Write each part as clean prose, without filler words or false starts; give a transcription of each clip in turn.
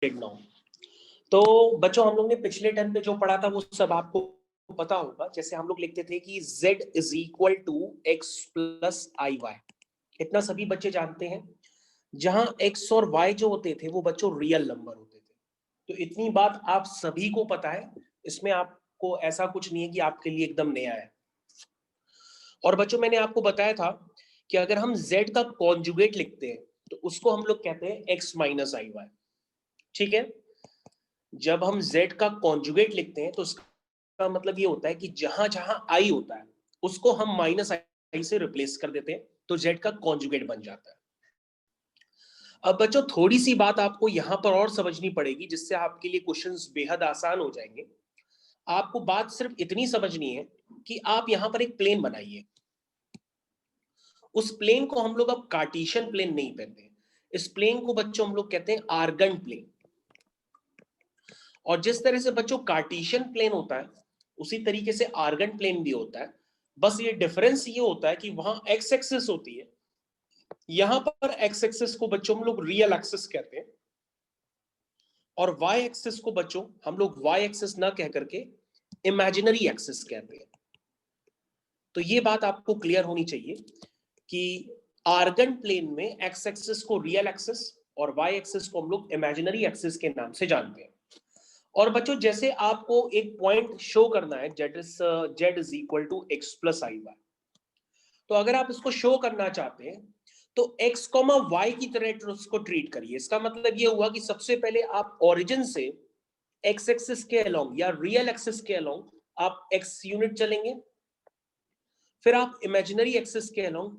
Now. तो बच्चों हम लोग ने पिछले टर्म पे जो पढ़ा था वो सब आपको पता होगा। जैसे हम लोग लिखते थे कि z is equal to x plus i y, इतना सभी बच्चे जानते हैं। जहां x और y जो होते थे वो बच्चों रियल नंबर होते थे। तो इतनी बात आप सभी को पता है, इसमें आपको ऐसा कुछ नहीं है कि आपके लिए एकदम नया है। और बच्चों मैंने आपको बताया था कि अगर हम z का कॉन्जुगेट लिखते हैं तो उसको हम लोग कहते हैं x माइनस आई वाई। ठीक है, जब हम z का कॉन्जुगेट लिखते हैं तो उसका मतलब ये होता है कि जहां जहां i होता है उसको हम माइनस आई से रिप्लेस कर देते हैं, तो z का कॉन्जुगेट बन जाता है। अब बच्चों थोड़ी सी बात आपको यहां पर और समझनी पड़ेगी जिससे आपके लिए क्वेश्चंस बेहद आसान हो जाएंगे। आपको बात सिर्फ इतनी समझनी है कि आप यहां पर एक प्लेन बनाइए। उस प्लेन को हम लोग अब कार्टेशियन प्लेन नहीं कहते हैं, इस प्लेन को बच्चों हम लोग कहते हैं आर्गन प्लेन। और जिस तरह से बच्चों कार्टेशियन प्लेन होता है उसी तरीके से आर्गन प्लेन भी होता है। बस ये डिफरेंस ये होता है कि वहां एक्स एक्सिस होती है, यहां पर एक्स एक्सिस को बच्चों हम लोग रियल एक्सिस कहते हैं, और वाई एक्सिस को बच्चों हम लोग वाई एक्सिस ना कह करके इमेजिनरी एक्सिस कहते हैं। तो ये बात आपको क्लियर होनी चाहिए कि आर्गन प्लेन में एक्स एक्सिस को रियल एक्सिस और वाई एक्सिस को हम लोग इमेजिनरी एक्सिस के नाम से जानते हैं। और बच्चों जैसे आपको एक पॉइंट शो करना है z is equal to x plus i y, तो अगर आप इसको शो करना चाहते हैं तो x कॉमा वाई की तरह उसको ट्रीट करिए। इसका मतलब ये हुआ कि सबसे पहले आप ओरिजिन से x एक्सिस के अलोंग या रियल एक्सिस के अलोंग आप x यूनिट चलेंगे, फिर आप इमेजिनरी एक्सिस के अलोंग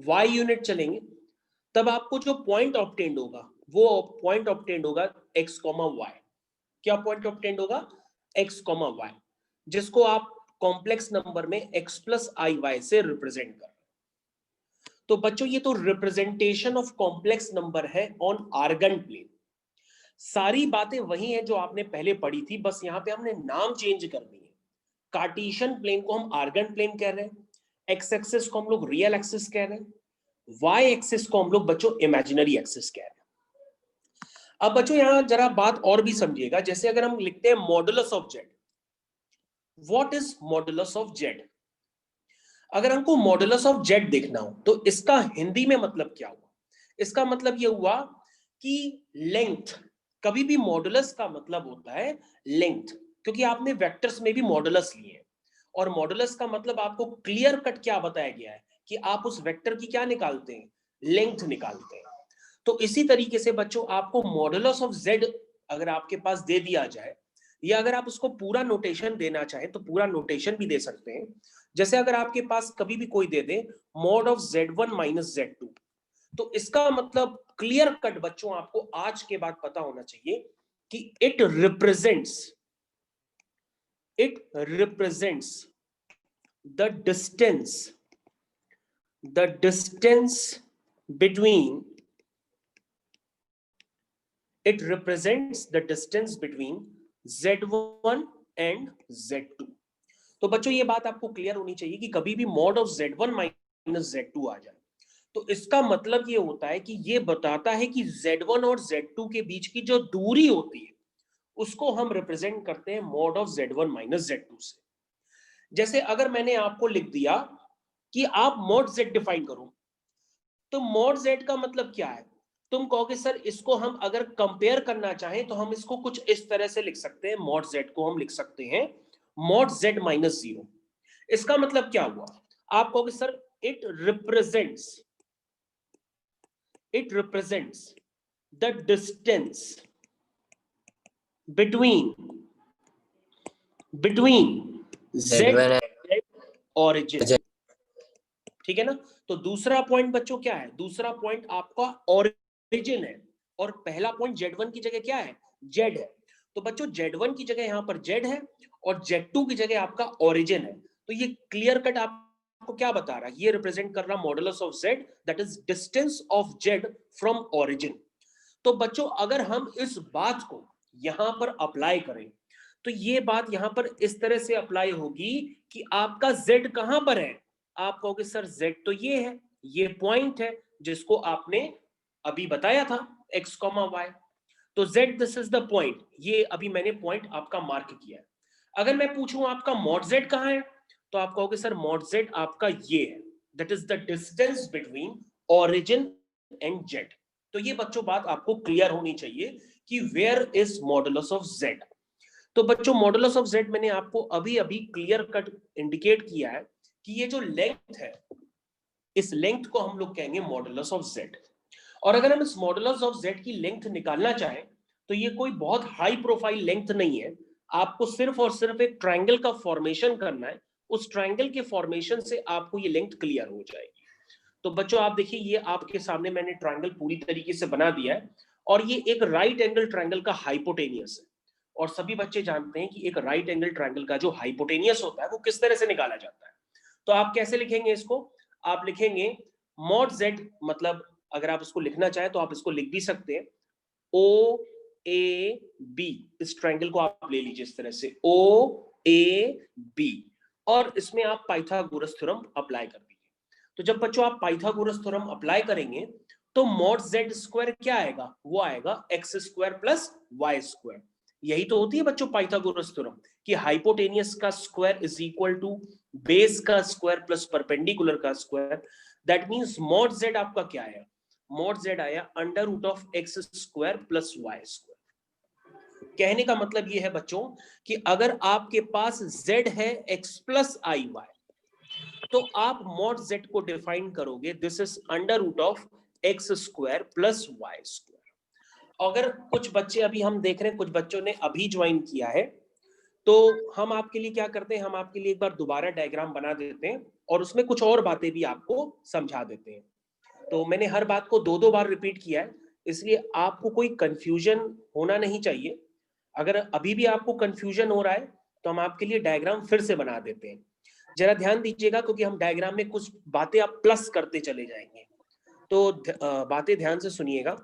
y यूनिट चलेंगे, तब आपको जो पॉइंट ऑब्टेंड होगा वो पॉइंट ऑब्टेंड होगा x कॉमा वाई। क्या पॉइंट ऑब्टेंड होगा? x कॉमा वाई, जिसको आप कॉम्प्लेक्स नंबर में x प्लस आई वाई से रिप्रेजेंट कर। तो बच्चों ये तो रिप्रेजेंटेशन ऑफ कॉम्प्लेक्स नंबर है ऑन आर्गन प्लेन। सारी बातें वही हैं जो आपने पहले पढ़ी थी, बस यहां पे हमने नाम चेंज कर दिए। कार्टेशियन प्लेन को हम आर्गन प्लेन कह रहे हैं, एक्स एक्सिस को हम लोग रियल एक्सिस कह रहे हैं, वाई एक्सिस को हम लोग बच्चों इमेजिनरी एक्सिस कह रहे हैं। अब बच्चों यहां जरा बात और भी समझिएगा। जैसे अगर हम लिखते हैं modulus of Z, what is modulus of Z? अगर हमको मॉडुलस ऑफ जेड देखना हो तो इसका हिंदी में मतलब क्या हुआ? इसका मतलब यह हुआ कि लेंथ। कभी भी मॉडुलस का मतलब होता है लेंथ, क्योंकि आपने वेक्टर्स में भी मॉडुलस लिए हैं, और मॉडुलस का मतलब आपको क्लियर कट क्या बताया गया है कि आप उस वेक्टर की क्या निकालते हैं? लेंथ निकालते हैं। तो इसी तरीके से बच्चों आपको मॉडुलस ऑफ जेड अगर आपके पास दे दिया जाए, या अगर आप उसको पूरा नोटेशन देना चाहें तो पूरा नोटेशन भी दे सकते हैं। जैसे अगर आपके पास कभी भी कोई दे दे mod of z1 minus z2, तो इसका मतलब क्लियर कट बच्चों आपको आज के बाद पता होना चाहिए कि it represents the distance between z1 and z2। तो बच्चों ये बात आपको क्लियर होनी चाहिए कि कभी भी mod of z1 minus z2 आ जाए तो इसका मतलब ये होता है कि ये बताता है कि z1 और z2 के बीच की जो दूरी होती है उसको हम रिप्रेजेंट करते हैं mod of z1 minus z2 से। जैसे अगर मैंने आपको लिख दिया कि आप मॉड z डिफाइन करो, तो मॉड z का मतलब क्या है? तुम कहोगे सर इसको हम अगर कंपेयर करना चाहें तो हम इसको कुछ इस तरह से लिख सकते हैं, मॉड z को हम लिख सकते हैं मॉड z माइनस 0। इसका मतलब क्या हुआ? आप कहोगे sir it represents the distance between z and origin। ठीक है ना? तो दूसरा पॉइंट बच्चों क्या है? दूसरा पॉइंट आपका ओरिजिन है, और पहला पॉइंट z1 की जगह क्या है? z है। तो बच्चों z1 की जगह यहां पर z है और z2 की जगह आपका ओरिजिन है। तो ये क्लियर कट आपको क्या बता रहा है? ये रिप्रेजेंट कर रहा modulus of z, that is distance of z from origin. तो बच्चों अगर हम इस बात को यहां पर अप्लाई करें तो ये बात यहां पर इस तरह से अप्लाई होगी कि आपका z कहां पर है? आप कहोगे सर z तो ये है, ये पॉइंट है जिसको आपने अभी बताया था x, y। तो z this is the point, ये अभी मैंने पॉइंट आपका मार्क किया है। अगर मैं पूछूं आपका मॉड z कहां है, तो आप कहोगे सर मॉड z आपका ये है, that is the distance between origin and z। तो ये बच्चों बात आपको क्लियर होनी चाहिए कि where is modulus of z। तो बच्चों मॉडुलस ऑफ z मैंने आपको अभी अभी क्लियर कट इंडिकेट किया है कि ये जो लेंथ है, इस लेंथ को हम लोग कहेंगे मॉडुलस ऑफ z। और अगर हम इस मॉडुलस ऑफ z की लेंथ निकालना चाहें तो ये कोई बहुत हाई प्रोफाइल लेंथ नहीं है, आपको सिर्फ और सिर्फ एक ट्रायंगल का फॉर्मेशन करना है, उस ट्रायंगल के फॉर्मेशन से आपको ये लेंथ क्लियर हो जाएगी। तो बच्चों आप देखिए ये आपके सामने मैंने ट्रायंगल पूरी तरीके से बना दिया है, और ये एक राइट एंगल ट्रायंगल का हाइपोटेनियस है। और सभी बच्चे जानते हैं कि एक राइट एंगल ट्रायंगल का जो हाइपोटेनियस होता है वो किस तरह से निकाला जाता है। तो आप कैसे लिखेंगे इसको, आप लिखेंगे मॉड z, मतलब अगर आप इसको लिखना चाहें तो आप इसको लिख भी सकते हैं ओ ए बी, इस ट्रायंगल को आप ले लीजिए इस तरह से ओ ए बी, और इसमें आप पाइथागोरस थ्योरम अप्लाई कर दीजिए। तो जब बच्चों आप पाइथागोरस थ्योरम अप्लाई करेंगे तो मॉड z स्क्वायर क्या आएगा, वो आएगा x square plus y square. यही तो होती है बच्चों पाइथागोरस थ्योरम कि हाइपोटेनियस का square is equal to base का स्क्वायर प्लस परपेंडिकुलर का square. That means mod z आपका क्या आया, मॉड z आया under root of x square plus y square. कहने का मतलब ये है बच्चों कि अगर आपके पास z है x प्लस आई वाई, तो आप मॉड z को डिफाइन करोगे this is under root of x square plus y square. अगर कुछ बच्चे अभी हम देख रहे हैं, कुछ बच्चों ने अभी ज्वाइन किया है, तो हम आपके लिए क्या करते हैं, हम आपके लिए एक बार दोबारा डायग्राम बना देते हैं और उसमें कुछ और बातें भी आपको समझा देते हैं। तो मैंने हर बात को दो दो बार रिपीट किया है, इसलिए आपको कोई कंफ्यूजन होना नहीं चाहिए। अगर अभी भी आपको कंफ्यूजन हो रहा है तो हम आपके लिए डायग्राम फिर से बना देते हैं। जरा ध्यान दीजिएगा क्योंकि हम डायग्राम में कुछ बातें आप प्लस करते चले जाएंगे, तो बातें ध्यान से सुनिएगा।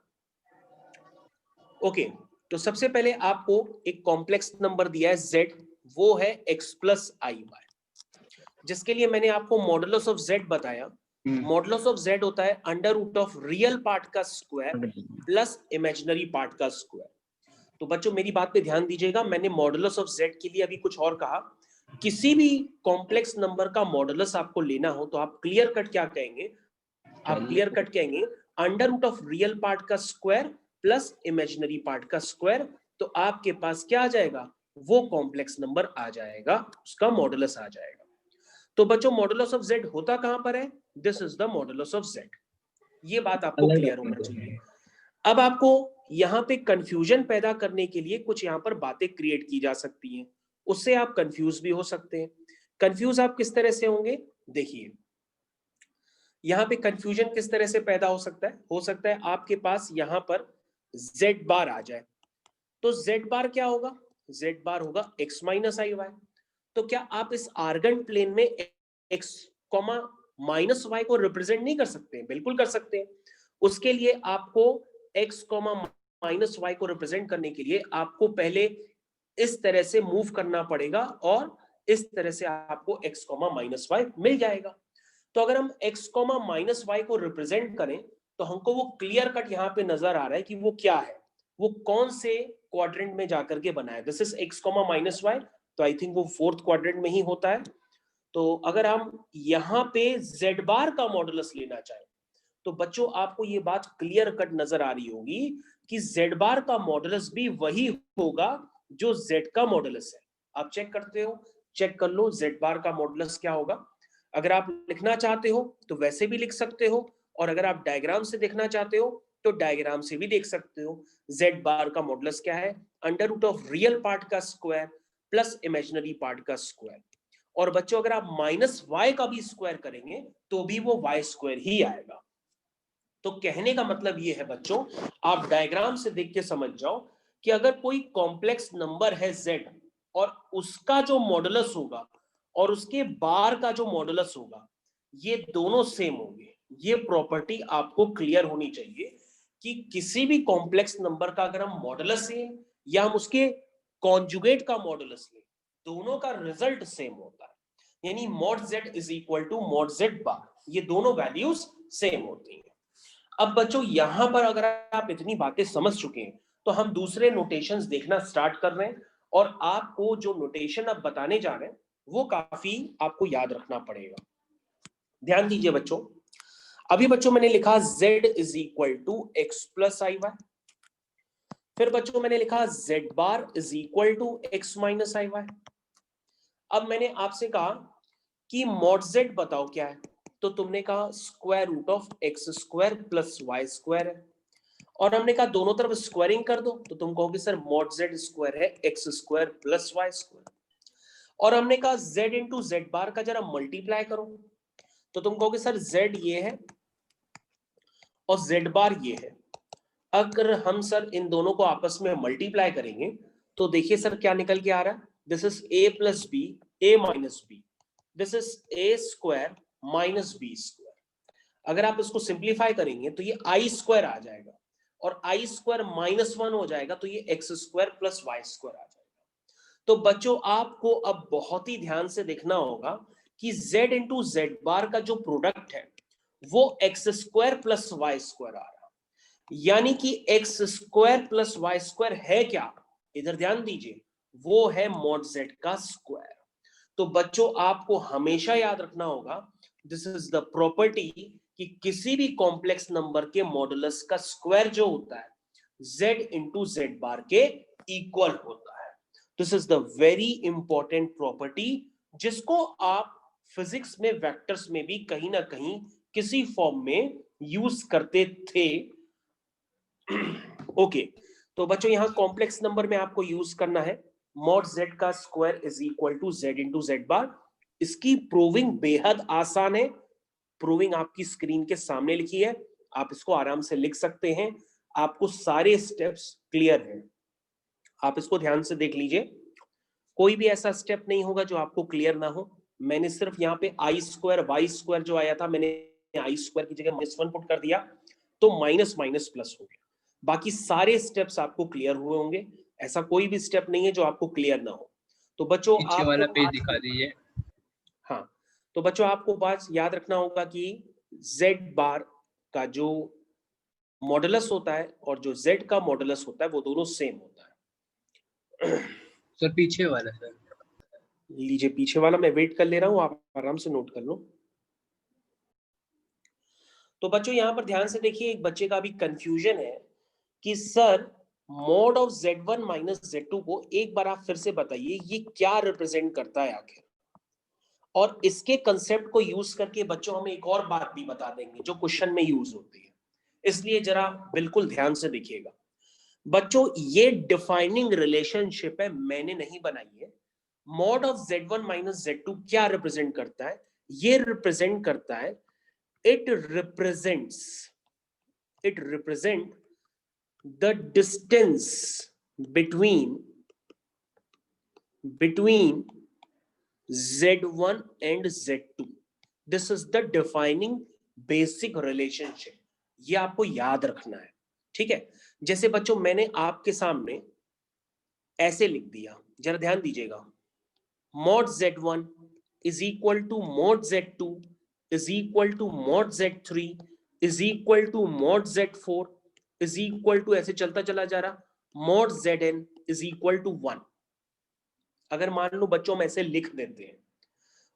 ओके, तो सबसे पहले आपको एक कॉम्प्लेक्स नंबर दिया है z, वो है x प्लस आई वाई, जिसके लिए मैंने आपको मॉडुलस ऑफ z बताया। मॉडुलस ऑफ z होता है under root of real part का स्क्वायर प्लस इमेजिनरी पार्ट का स्क्वायर। तो बच्चों मेरी बात पे ध्यान दीजिएगा, मैंने मॉडुलस ऑफ z के लिए अभी कुछ और कहा। किसी भी कॉम्प्लेक्स नंबर का मॉडुलस आपको लेना हो तो आप क्लियर कट क्या कहेंगे, आप क्लियर कट कहेंगे under root of real part का स्क्वायर प्लस इमेजिनरी पार्ट का स्क्वायर। तो आपके पास क्या आ जाएगा, वो कॉम्प्लेक्स नंबर आ जाएगा, उसका मॉडुलस आ जाएगा। तो बच्चों मॉडुलस ऑफ z होता कहां पर है, this is the modulus of z। ये बात आपको क्लियर होना चाहिए। अब आपको यहां पे कंफ्यूजन पैदा करने के लिए कुछ यहां पर बातें क्रिएट की जा सकती हैं, उससे आप कंफ्यूज भी हो सकते हैं। कंफ्यूज आप किस तरह से होंगे, देखिए यहां पे कंफ्यूजन किस तरह से पैदा हो सकता है आपके पास यहां पर z बार आ जाए, तो z बार क्या होगा, z बार होगा x माइनस आई वाई। तो क्या आप इस आर्गन प्लेन में x कॉमा माइनस वाई को रिप्रेजेंट नहीं कर सकते, बिल्कुल कर सकते हैं। उसके लिए आपको x कॉमा माइनस वाई को रिप्रेजेंट करने के लिए आपको पहले इस तरह से मूव करना पड़ेगा और इस तरह से आपको x कॉमा माइनस वाई मिल जाएगा। तो अगर हम x कॉमा माइनस वाई को रिप्रेजेंट करें तो हमको वो क्लियर कट यहाँ पे नजर आ रहा है कि वो क्या है, वो कौन से क्वाड्रेंट में जाकर के बना है। This is x comma minus y, तो आई थिंक वो फोर्थ क्वाड्रेंट में ही होता है। तो अगर हम यहाँ पे z बार का मॉडुलस लेना चाहें तो बच्चों आपको ये बात क्लियर कट नजर आ रही होगी कि z बार का मॉडुलस भी वही होगा जो z का मॉडुलस है। आप चेक करते हो, चेक कर लो z बार का मॉडुलस क्या होगा। अगर आप लिखना चाहते हो तो वैसे भी लिख सकते हो, और अगर आप डायग्राम से देखना चाहते हो तो डायग्राम से भी देख सकते हो। z बार का मॉडुलस क्या है, under root of real part का स्क्वायर प्लस इमेजिनरी पार्ट का स्क्वायर। और बच्चों अगर आप माइनस वाई का भी स्क्वायर करेंगे तो भी वो वाई स्क्वायर ही आएगा। तो कहने का मतलब ये है बच्चों, आप डायग्राम से देख के समझ जाओ कि अगर कोई कॉम्प्लेक्स नंबर है z और उसका जो मॉडुलस होगा और उसके बार का जो मॉडुलस होगा, ये दोनों सेम होंगे। ये प्रॉपर्टी आपको क्लियर होनी चाहिए कि किसी भी कॉम्प्लेक्स नंबर का अगर हम मॉडुलस लें या हम उसके कॉन्जुगेट का मॉडुलस लें, दोनों का रिजल्ट सेम होता है। यानी mod z is equal to mod z bar, ये दोनों वैल्यूज सेम होती हैं। अब बच्चों यहां पर अगर आप इतनी बातें समझ चुके हैं तो हम दूसरे नोटेशंस देखना स्टार्ट कर रहे हैं और आपको जो नोटेशन अब बताने जा रहे हैं वो काफी आपको याद रखना पड़ेगा। ध्यान दीजिए बच्चों, अभी बच्चों मैंने लिखा z is equal to x plus i y, फिर बच्चों मैंने लिखा z bar is equal to x minus i y. अब मैंने आपसे कहा कि मॉड z बताओ क्या है, तो तुमने कहा square root of x square plus y square है, और हमने कहा दोनों तरफ स्क्वायरिंग कर दो, तो तुम कहोगे सर मॉड z स्क्वायर है x square plus y square, और हमने कहा z इंटू जेड बार का जरा मल्टीप्लाई करो, तो तुम कहोगे सर z ये है और z बार ये है। अगर हम सर इन दोनों को आपस में मल्टीप्लाई करेंगे तो देखिए सर क्या निकल के आ रहा है, this is a plus b a minus b, this is a square minus b square. अगर आप इसको सिंप्लीफाई करेंगे तो ये आई स्क्वायर आ जाएगा, और आई स्क्वायर माइनस वन हो जाएगा, तो ये x square plus y square आ जाएगा। तो बच्चों आपको अब बहुत ही ध्यान से देखना होगा कि z इंटू जेड बार का जो प्रोडक्ट है वो x square plus y square आ रहा है, यानी कि x square plus y square है क्या, इधर ध्यान दीजिए, वो है मॉड z का स्क्वायर। तो बच्चों आपको हमेशा याद रखना होगा, दिस इज द प्रॉपर्टी कि किसी भी कॉम्प्लेक्स नंबर के मॉडुलस का स्क्वायर जो होता है z इंटू जेड बार के इक्वल होता है। This is the very important property जिसको आप फिजिक्स में वेक्टर्स में भी कहीं ना कहीं किसी फॉर्म में यूज करते थे। ओके तो बच्चों यहां कॉम्प्लेक्स नंबर में आपको यूज करना है मॉड z का square is equal to z into z bar. इसकी प्रूविंग बेहद आसान है, प्रूविंग आपकी स्क्रीन के सामने लिखी है, आप इसको आराम से लिख सकते हैं, आपको सारे स्टेप्स क्लियर हैं, आप इसको ध्यान से देख लीजिए, कोई भी ऐसा स्टेप नहीं होगा जो आपको क्लियर ना हो। मैंने सिर्फ यहाँ पे आई स्क्वायर वाई स्क्वायर जो आया था, मैंने आई स्क्वायर की जगह माइनस वन पुट कर दिया, तो माइनस माइनस प्लस हो गया। बाकी सारे स्टेप्स आपको क्लियर हुए होंगे, ऐसा कोई भी स्टेप नहीं है जो आपको क्लियर ना हो। तो बच्चों पीछे वाला पेज आपको दिखा दीजिए। हाँ, तो बच्चों आपको बात याद रखना होगा कि z बार का जो मॉडुलस होता है और जो z का मॉडुलस होता है वो दोनों सेम होता है। सर पीछे वाला सर। लीजिए पीछे वाला मैं वेट कर ले रहा हूं, आप आराम से नोट कर लो। तो बच्चों यहां पर ध्यान से देखिए, एक बच्चे का भी कंफ्यूजन है कि sir mod of z1 minus z2 को एक बार आप फिर से बताइए ये क्या रिप्रेजेंट करता है आखिर, और इसके कंसेप्ट को यूज करके बच्चों हम एक और बात भी बता देंगे जो क्वेश्चन में यूज होती है, इसलिए जरा बिल्कुल ध्यान से देखिएगा। बच्चों ये डिफाइनिंग रिलेशनशिप है, मैंने नहीं बनाई है। Mod of z1 minus z2 क्या रिप्रेजेंट करता है, ये रिप्रेजेंट करता है, it represent the distance between z1 and z2. this is the defining basic relationship, ये आपको याद रखना है, ठीक है। जैसे बच्चों मैंने आपके सामने ऐसे लिख दिया, जरा ध्यान दीजिएगा, mod z1 is equal to mod z2 is equal to mod z3 is equal to mod z4 is equal to, ऐसे चलता चला जा रहा, mod zn is equal to 1। अगर मान लो बच्चों हम ऐसे लिख देते हैं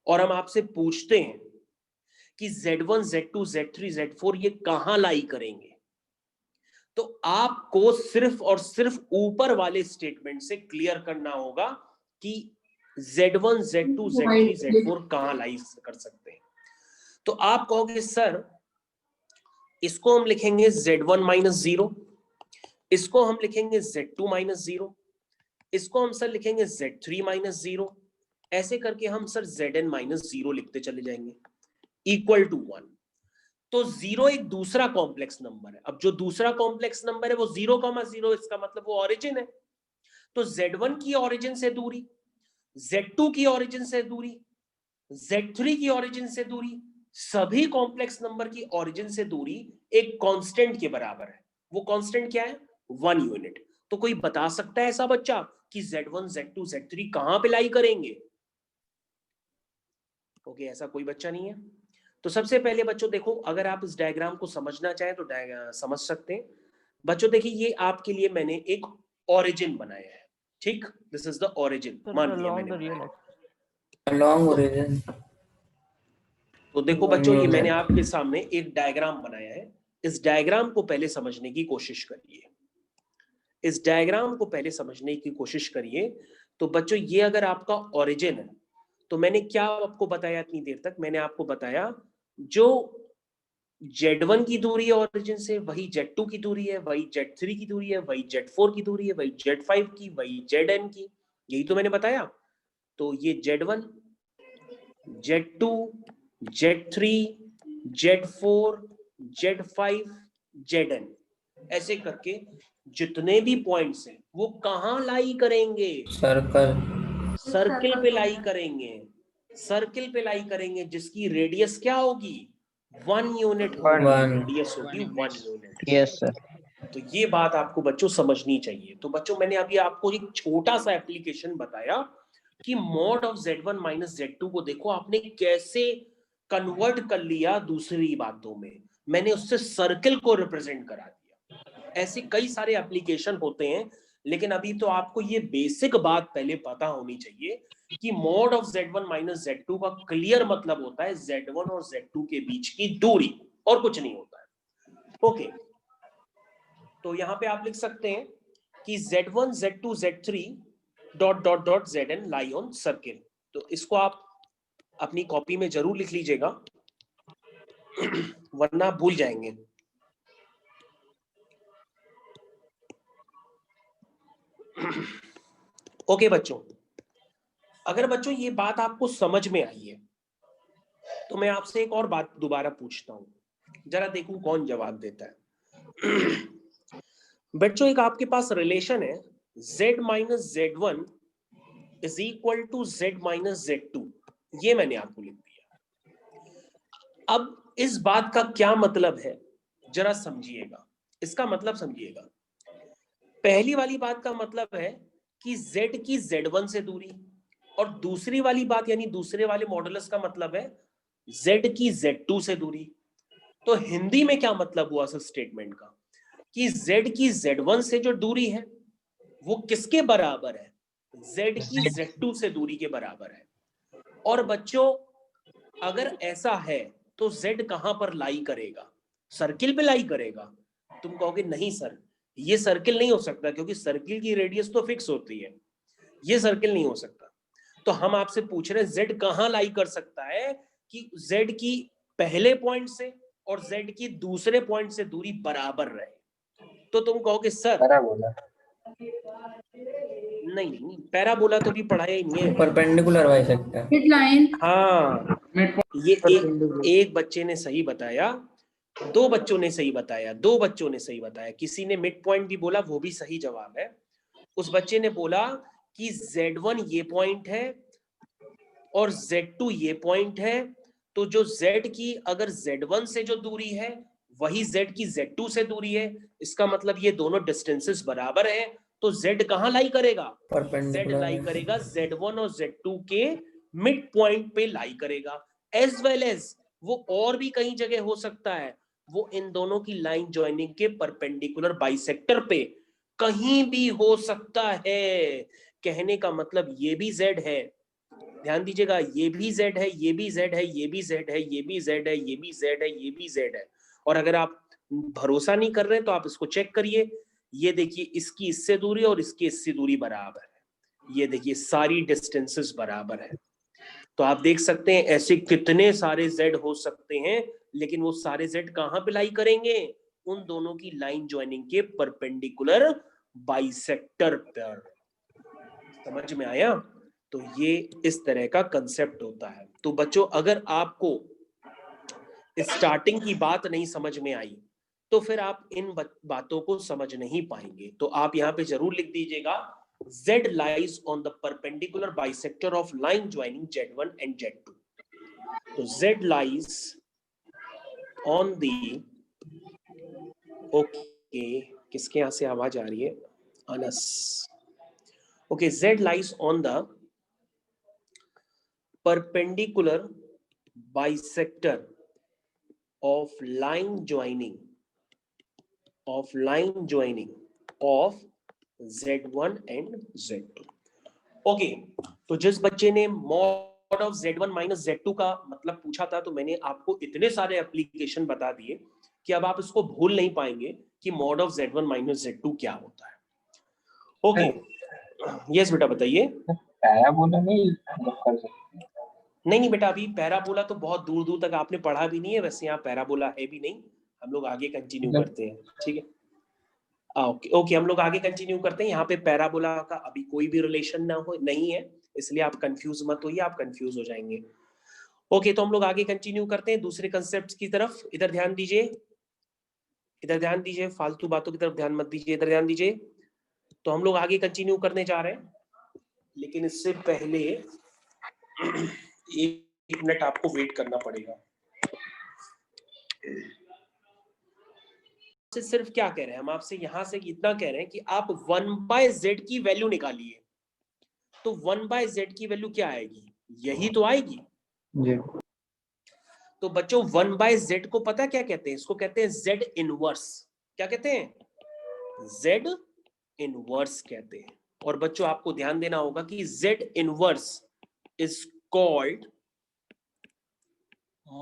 और हम आपसे पूछते हैं कि z1 z2 z3 z4 ये कहां लाई करेंगे, तो आपको सिर्फ और सिर्फ ऊपर वाले स्टेटमेंट से क्लियर करना होगा कि z1 z2 z3 z4 कहां लाई कर सकते हैं। तो आप कहोगे सर इसको हम लिखेंगे z1 माइनस जीरो, इसको हम लिखेंगे z2 माइनस जीरो, इसको हम सर लिखेंगे z3 माइनस जीरो, ऐसे करके हम सर zn माइनस जीरो लिखते चले जाएंगे इक्वल टू 1। तो जीरो एक दूसरा कॉम्प्लेक्स नंबर है, अब जो दूसरा कॉम्प्लेक्स नंबर है वो 0,0, इसका मतलब वो ऑरिजिन है। तो z1 की ऑरिजिन से दूरी, z2 की ऑरिजिन से दूरी, z3 की ऑरिजिन से दूरी, सभी कॉम्प्लेक्स नंबर की ऑरिजिन से दूरी एक कांस्टेंट के बराबर है। वो कांस्टेंट क्या है, 1 यूनिट। तो कोई बता सकता है ऐसा बच्चा कि z1 z2 z3 कहां पे लाई करेंगे? ओके ऐसा कोई बच्चा नहीं है। तो सबसे पहले बच्चों देखो, अगर आप इस डायग्राम को समझना चाहें तो समझ सकते हैं। बच्चों देखिए ये आपके लिए मैंने एक ओरिजिन बनाया है, ठीक, दिस इज द ओरिजिन, मान लिया मैंने लॉन्ग ओरिजिन। तो देखो बच्चों ये मैंने आपके सामने एक डायग्राम बनाया है, इस डायग्राम को पहले समझने की कोशिश करिए, इस डायग्राम को पहले समझने की कोशिश करिए। तो बच्चों ये अगर आपका ओरिजिन है तो मैंने क्या आपको बताया इतनी देर तक, मैंने आपको बताया जो Z1 की दूरी है ओरिजिन से, वही Z2 की दूरी है, वही Z3 की दूरी है, वही Z4 की दूरी है, वही Z5 की, वही Zn की, यही तो मैंने बताया। तो ये Z1, Z2, Z3, Z4, Z5, Zn, ऐसे करके जितने भी पॉइंट्स हैं वो कहाँ लाई करेंगे, सर्कल, सर्किल पे लाई करेंगे, सर्किल पे लाई करेंगे जिसकी रेडियस क्या होगी, 1 यूनिट होगी, रेडियस होगी 1 यूनिट। Yes sir. तो ये बात आपको बच्चों समझनी चाहिए। तो बच्चों मैंने अभी आपको एक छोटा सा एप्लीकेशन बताया कि mod of Z1 minus Z2 को देखो आपने कैसे कन्वर्ट कर लिया दूसरी बातों में, मैंने उससे सर्किल को रिप्रेजेंट करा दिया। ऐसे कई सारे एप्लीकेशन होते हैं, लेकिन अभी तो आपको ये बेसिक बात पहले पता होनी चाहिए कि mod of Z1 minus Z2 का क्लियर मतलब होता है Z1 और Z2 के बीच की दूरी, और कुछ नहीं होता है। ओके, तो यहां पे आप लिख सकते हैं कि Z1, Z2, Z3 dot dot dot Zn lie on circle. तो इसको आप अपनी कॉपी में जरूर लिख लीजिएगा वरना भूल जाएंगे। ओके बच्चों, अगर बच्चों ये बात आपको समझ में आई है तो मैं आपसे एक और बात दोबारा पूछता हूं, जरा देखूं कौन जवाब देता है। बच्चों एक आपके पास रिलेशन है Z minus Z1 is equal to Z minus Z2, ये मैंने आपको लिख दिया। अब इस बात का क्या मतलब है जरा समझिएगा, इसका मतलब समझिएगा। पहली वाली बात का मतलब है कि Z की Z1 से दूरी, और दूसरी वाली बात यानी दूसरे वाले मॉडुलस का मतलब है Z की Z2 से दूरी। तो हिंदी में क्या मतलब हुआ इस स्टेटमेंट का कि Z की Z1 से जो दूरी है वो किसके बराबर है, Z की Z2 से दूरी के बराबर है। और बच्चों अगर ऐसा है तो Z कहां पर लाई करेगा, सर्किल पे लाई करेगा। तुम कहोगे नहीं सर ये सर्किल नहीं हो सकता क्योंकि सर्किल की रेडियस तो फिक्स होती है, ये सर्किल नहीं हो सकता। तो हम आपसे पूछ रहे हैं Z कहां लाई कर सकता है कि Z की पहले पॉइंट से और Z की दूसरे पॉइंट से दूरी बराबर रहे। तो तुम कहोगे सर पैराबोला, नहीं पैराबोला तो भी पढ़ाया ही नहीं है। परपेंडिकुलर बाइसेक्टर, मिड लाइन, हाँ ये एक बच्चे ने सही बताया, दो बच्चों ने सही बताया, दो बच्चों ने सही बताया, किसी ने मिड पॉइंट भी बोला, वो भी सही जवाब है। उस बच्चे ने बोला कि Z1 ये पॉइंट है और Z2 ये पॉइंट है, तो जो Z की अगर Z1 से जो दूरी है वही Z की Z2 से दूरी है, इसका मतलब ये दोनों डिस्टेंसेस बराबर है। तो Z कहां लाई करेगा, Z परपेंडिकुलर लाई करेगा Z1 और Z2 के मिड पॉइंट पे लाई करेगा। एज वेल एज वो और भी कई जगह हो सकता है, वो इन दोनों की लाइन ज्वाइनिंग के परपेंडिकुलर बाइसेक्टर पे कहीं भी हो सकता है। कहने का मतलब ये भी Z है, ध्यान दीजिएगा, ये भी Z है, ये भी Z है, ये भी Z है, ये भी Z है, ये भी Z है, ये भी Z है। और अगर आप भरोसा नहीं कर रहे तो आप इसको चेक करिए, ये देखिए इसकी इससे दूरी और इसकी इससे दूरी बराबर है, ये देखिए सारी डिस्टेंसेस बराबर है। तो आप देख सकते हैं ऐसे कितने सारे Z हो सकते हैं, लेकिन वो सारे Z कहां पे लाई करेंगे, उन दोनों की लाइन ज्वाइनिंग के परपेंडिकुलर बाइसेक्टर पर। समझ में आया? तो ये इस तरह का कंसेप्ट होता है। तो बच्चों अगर आपको स्टार्टिंग की बात नहीं समझ में आई तो फिर आप इन बातों को समझ नहीं पाएंगे। तो आप यहाँ पे जरूर लिख दीजिएगा Z lies on the perpendicular bisector of line joining Z1 and Z2. तो Z lies on the, okay किसके यहाँ से आवाज आ रही है, Anas, okay Z lies on the perpendicular bisector of line joining of line joining of Z1 and Z2. Okay, तो जिस बच्चे ने mod of Z1 minus Z2 का मतलब पूछा था, तो मैंने आपको इतने सारे एप्लीकेशन बता दिए कि अब आप इसको भूल नहीं पाएंगे कि mod of Z1 minus Z2 क्या होता है. ओके, यस बेटा बताइए. पैराबोला नहीं कर सकते? नहीं बेटा, अभी पैराबोला तो बहुत दूर दूर तक आपने पढ़ा भी नहीं है, वैसे यहाँ पैराबोला है भी नहीं. हम लोग आगे कंटिन्यू करते हैं, ठीक है. ओके ओके, हम लोग आगे कंटिन्यू करते हैं. यहाँ पे पैराबोला का अभी कोई भी रिलेशन ना हो नहीं है, इसलिए आप कंफ्यूज मत होइए, आप कंफ्यूज हो जाएंगे. ओके, तो हम लोग आगे कंटिन्यू करते हैं दूसरे कंसेप्ट की तरफ. इधर ध्यान दीजिए, इधर ध्यान दीजिए, फालतू बातों की तरफ ध्यान मत दीजिए, इधर ध्यान दीजिए. तो हम लोग आगे कंटिन्यू करने जा रहे हैं, लेकिन इससे पहले एक मिनट आपको वेट करना पड़ेगा. सिर्फ क्या कह रहे हैं हम आपसे, यहां से इतना कह रहे हैं कि आप 1/z की वैल्यू निकालिए. तो 1/z की वैल्यू क्या आएगी? यही तो आएगी जी. तो बच्चों 1/z को पता क्या कहते हैं? इसको कहते हैं z इनवर्स. क्या कहते हैं? z इनवर्स कहते हैं. और बच्चों आपको ध्यान देना होगा कि z inverse is called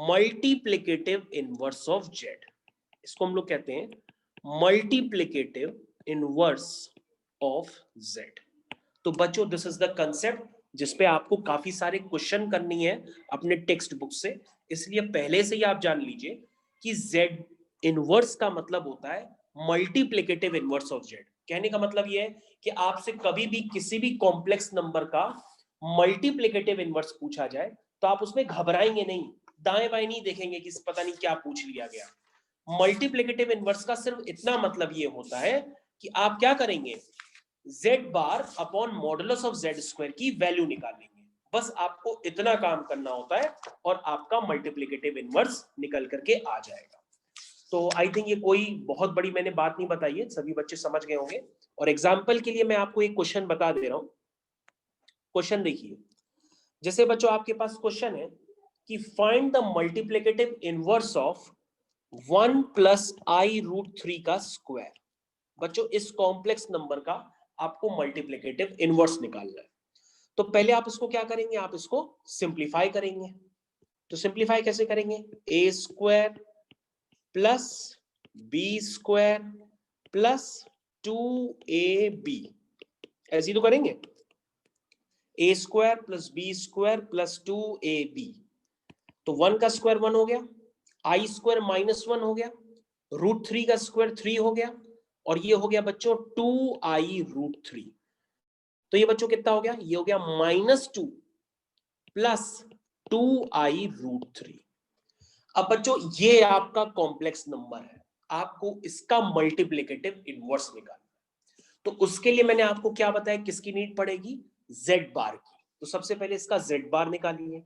multiplicative inverse of z. इसको हम लोग कहते हैं मल्टीप्लिकेटिव इनवर्स ऑफ z. तो बच्चों दिस इज द कंसेप्ट जिसपे आपको काफी सारे क्वेश्चन करनी है अपने टेक्स्ट बुक से, इसलिए पहले से ही आप जान लीजिए कि z इनवर्स का मतलब होता है मल्टीप्लिकेटिव इनवर्स ऑफ z. कहने का मतलब यह है कि आपसे कभी भी किसी भी कॉम्प्लेक्स नंबर का मल्टीप्लिकेटिव इनवर्स पूछा जाए तो आप उसमें घबराएंगे नहीं, दाएं बाएं नहीं देखेंगे कि पता नहीं क्या पूछ लिया गया. मल्टीप्लिकेटिव इनवर्स का सिर्फ इतना मतलब ये होता है कि आप क्या करेंगे, z bar upon modulus of z square की वैल्यू निकालेंगे. बस आपको इतना काम करना होता है और आपका मल्टीप्लिकेटिव इनवर्स निकल करके आ जाएगा. तो आई थिंक ये कोई बहुत बड़ी मैंने बात नहीं बताई है, सभी बच्चे समझ गए होंगे. और एग्जाम्पल के लिए मैं आपको एक क्वेश्चन बता दे रहा हूं. क्वेश्चन देखिए, जैसे बच्चों आपके पास क्वेश्चन है कि find the multiplicative inverse of 1 plus i√3 का स्क्वायर. बच्चों इस कॉम्प्लेक्स नंबर का आपको मल्टीप्लिकेटिव इनवर्स निकालना है. तो पहले आप इसको क्या करेंगे, आप इसको सिंप्लीफाई करेंगे. तो सिंप्लीफाई कैसे करेंगे? a square plus b square plus 2ab, ऐसे ही तो करेंगे. a square plus b square plus 2ab. तो 1 का स्क्वायर 1 हो गया, i स्क्वायर -1 हो गया, √3 का स्क्वायर 3 हो गया, और ये हो गया बच्चों 2i√3. तो ये बच्चों कितना हो गया? ये हो गया -2 प्लस 2i√3. अब बच्चों ये आपका कॉम्प्लेक्स नंबर है, आपको इसका मल्टीप्लिकेटिव इनवर्स निकालना है. तो उसके लिए मैंने आपको क्या बताया, किसकी नीड पड़ेगी? z बार की. तो सबसे पहले इसका z बार निकालिए.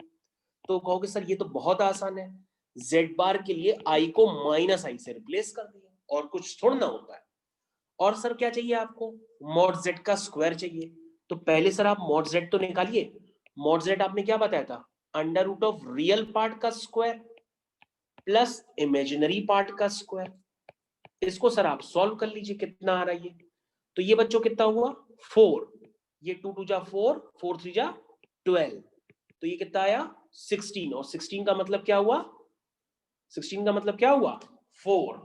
तो कहोगे सर ये तो बहुत आसान है, z बार के लिए i को -i से रिप्लेस कर दिया, और कुछ थोड़ा ना होता है. और सर क्या चाहिए आपको? मॉड z का स्क्वायर चाहिए. तो पहले सर आप मॉड z तो निकालिए. मॉड z आपने क्या बताया था? Under root of real part का स्क्वायर प्लस इमेजिनरी पार्ट का स्क्वायर. इसको सर आप सॉल्व कर लीजिए, कितना आ रहा है ये. तो ये बच्चों कितना हुआ? 4. ये 2 2 जा 4, 4 3 जा 12. तो ये कितना आया? 16. और 16 का मतलब क्या हुआ? 16 का मतलब क्या हुआ? 4.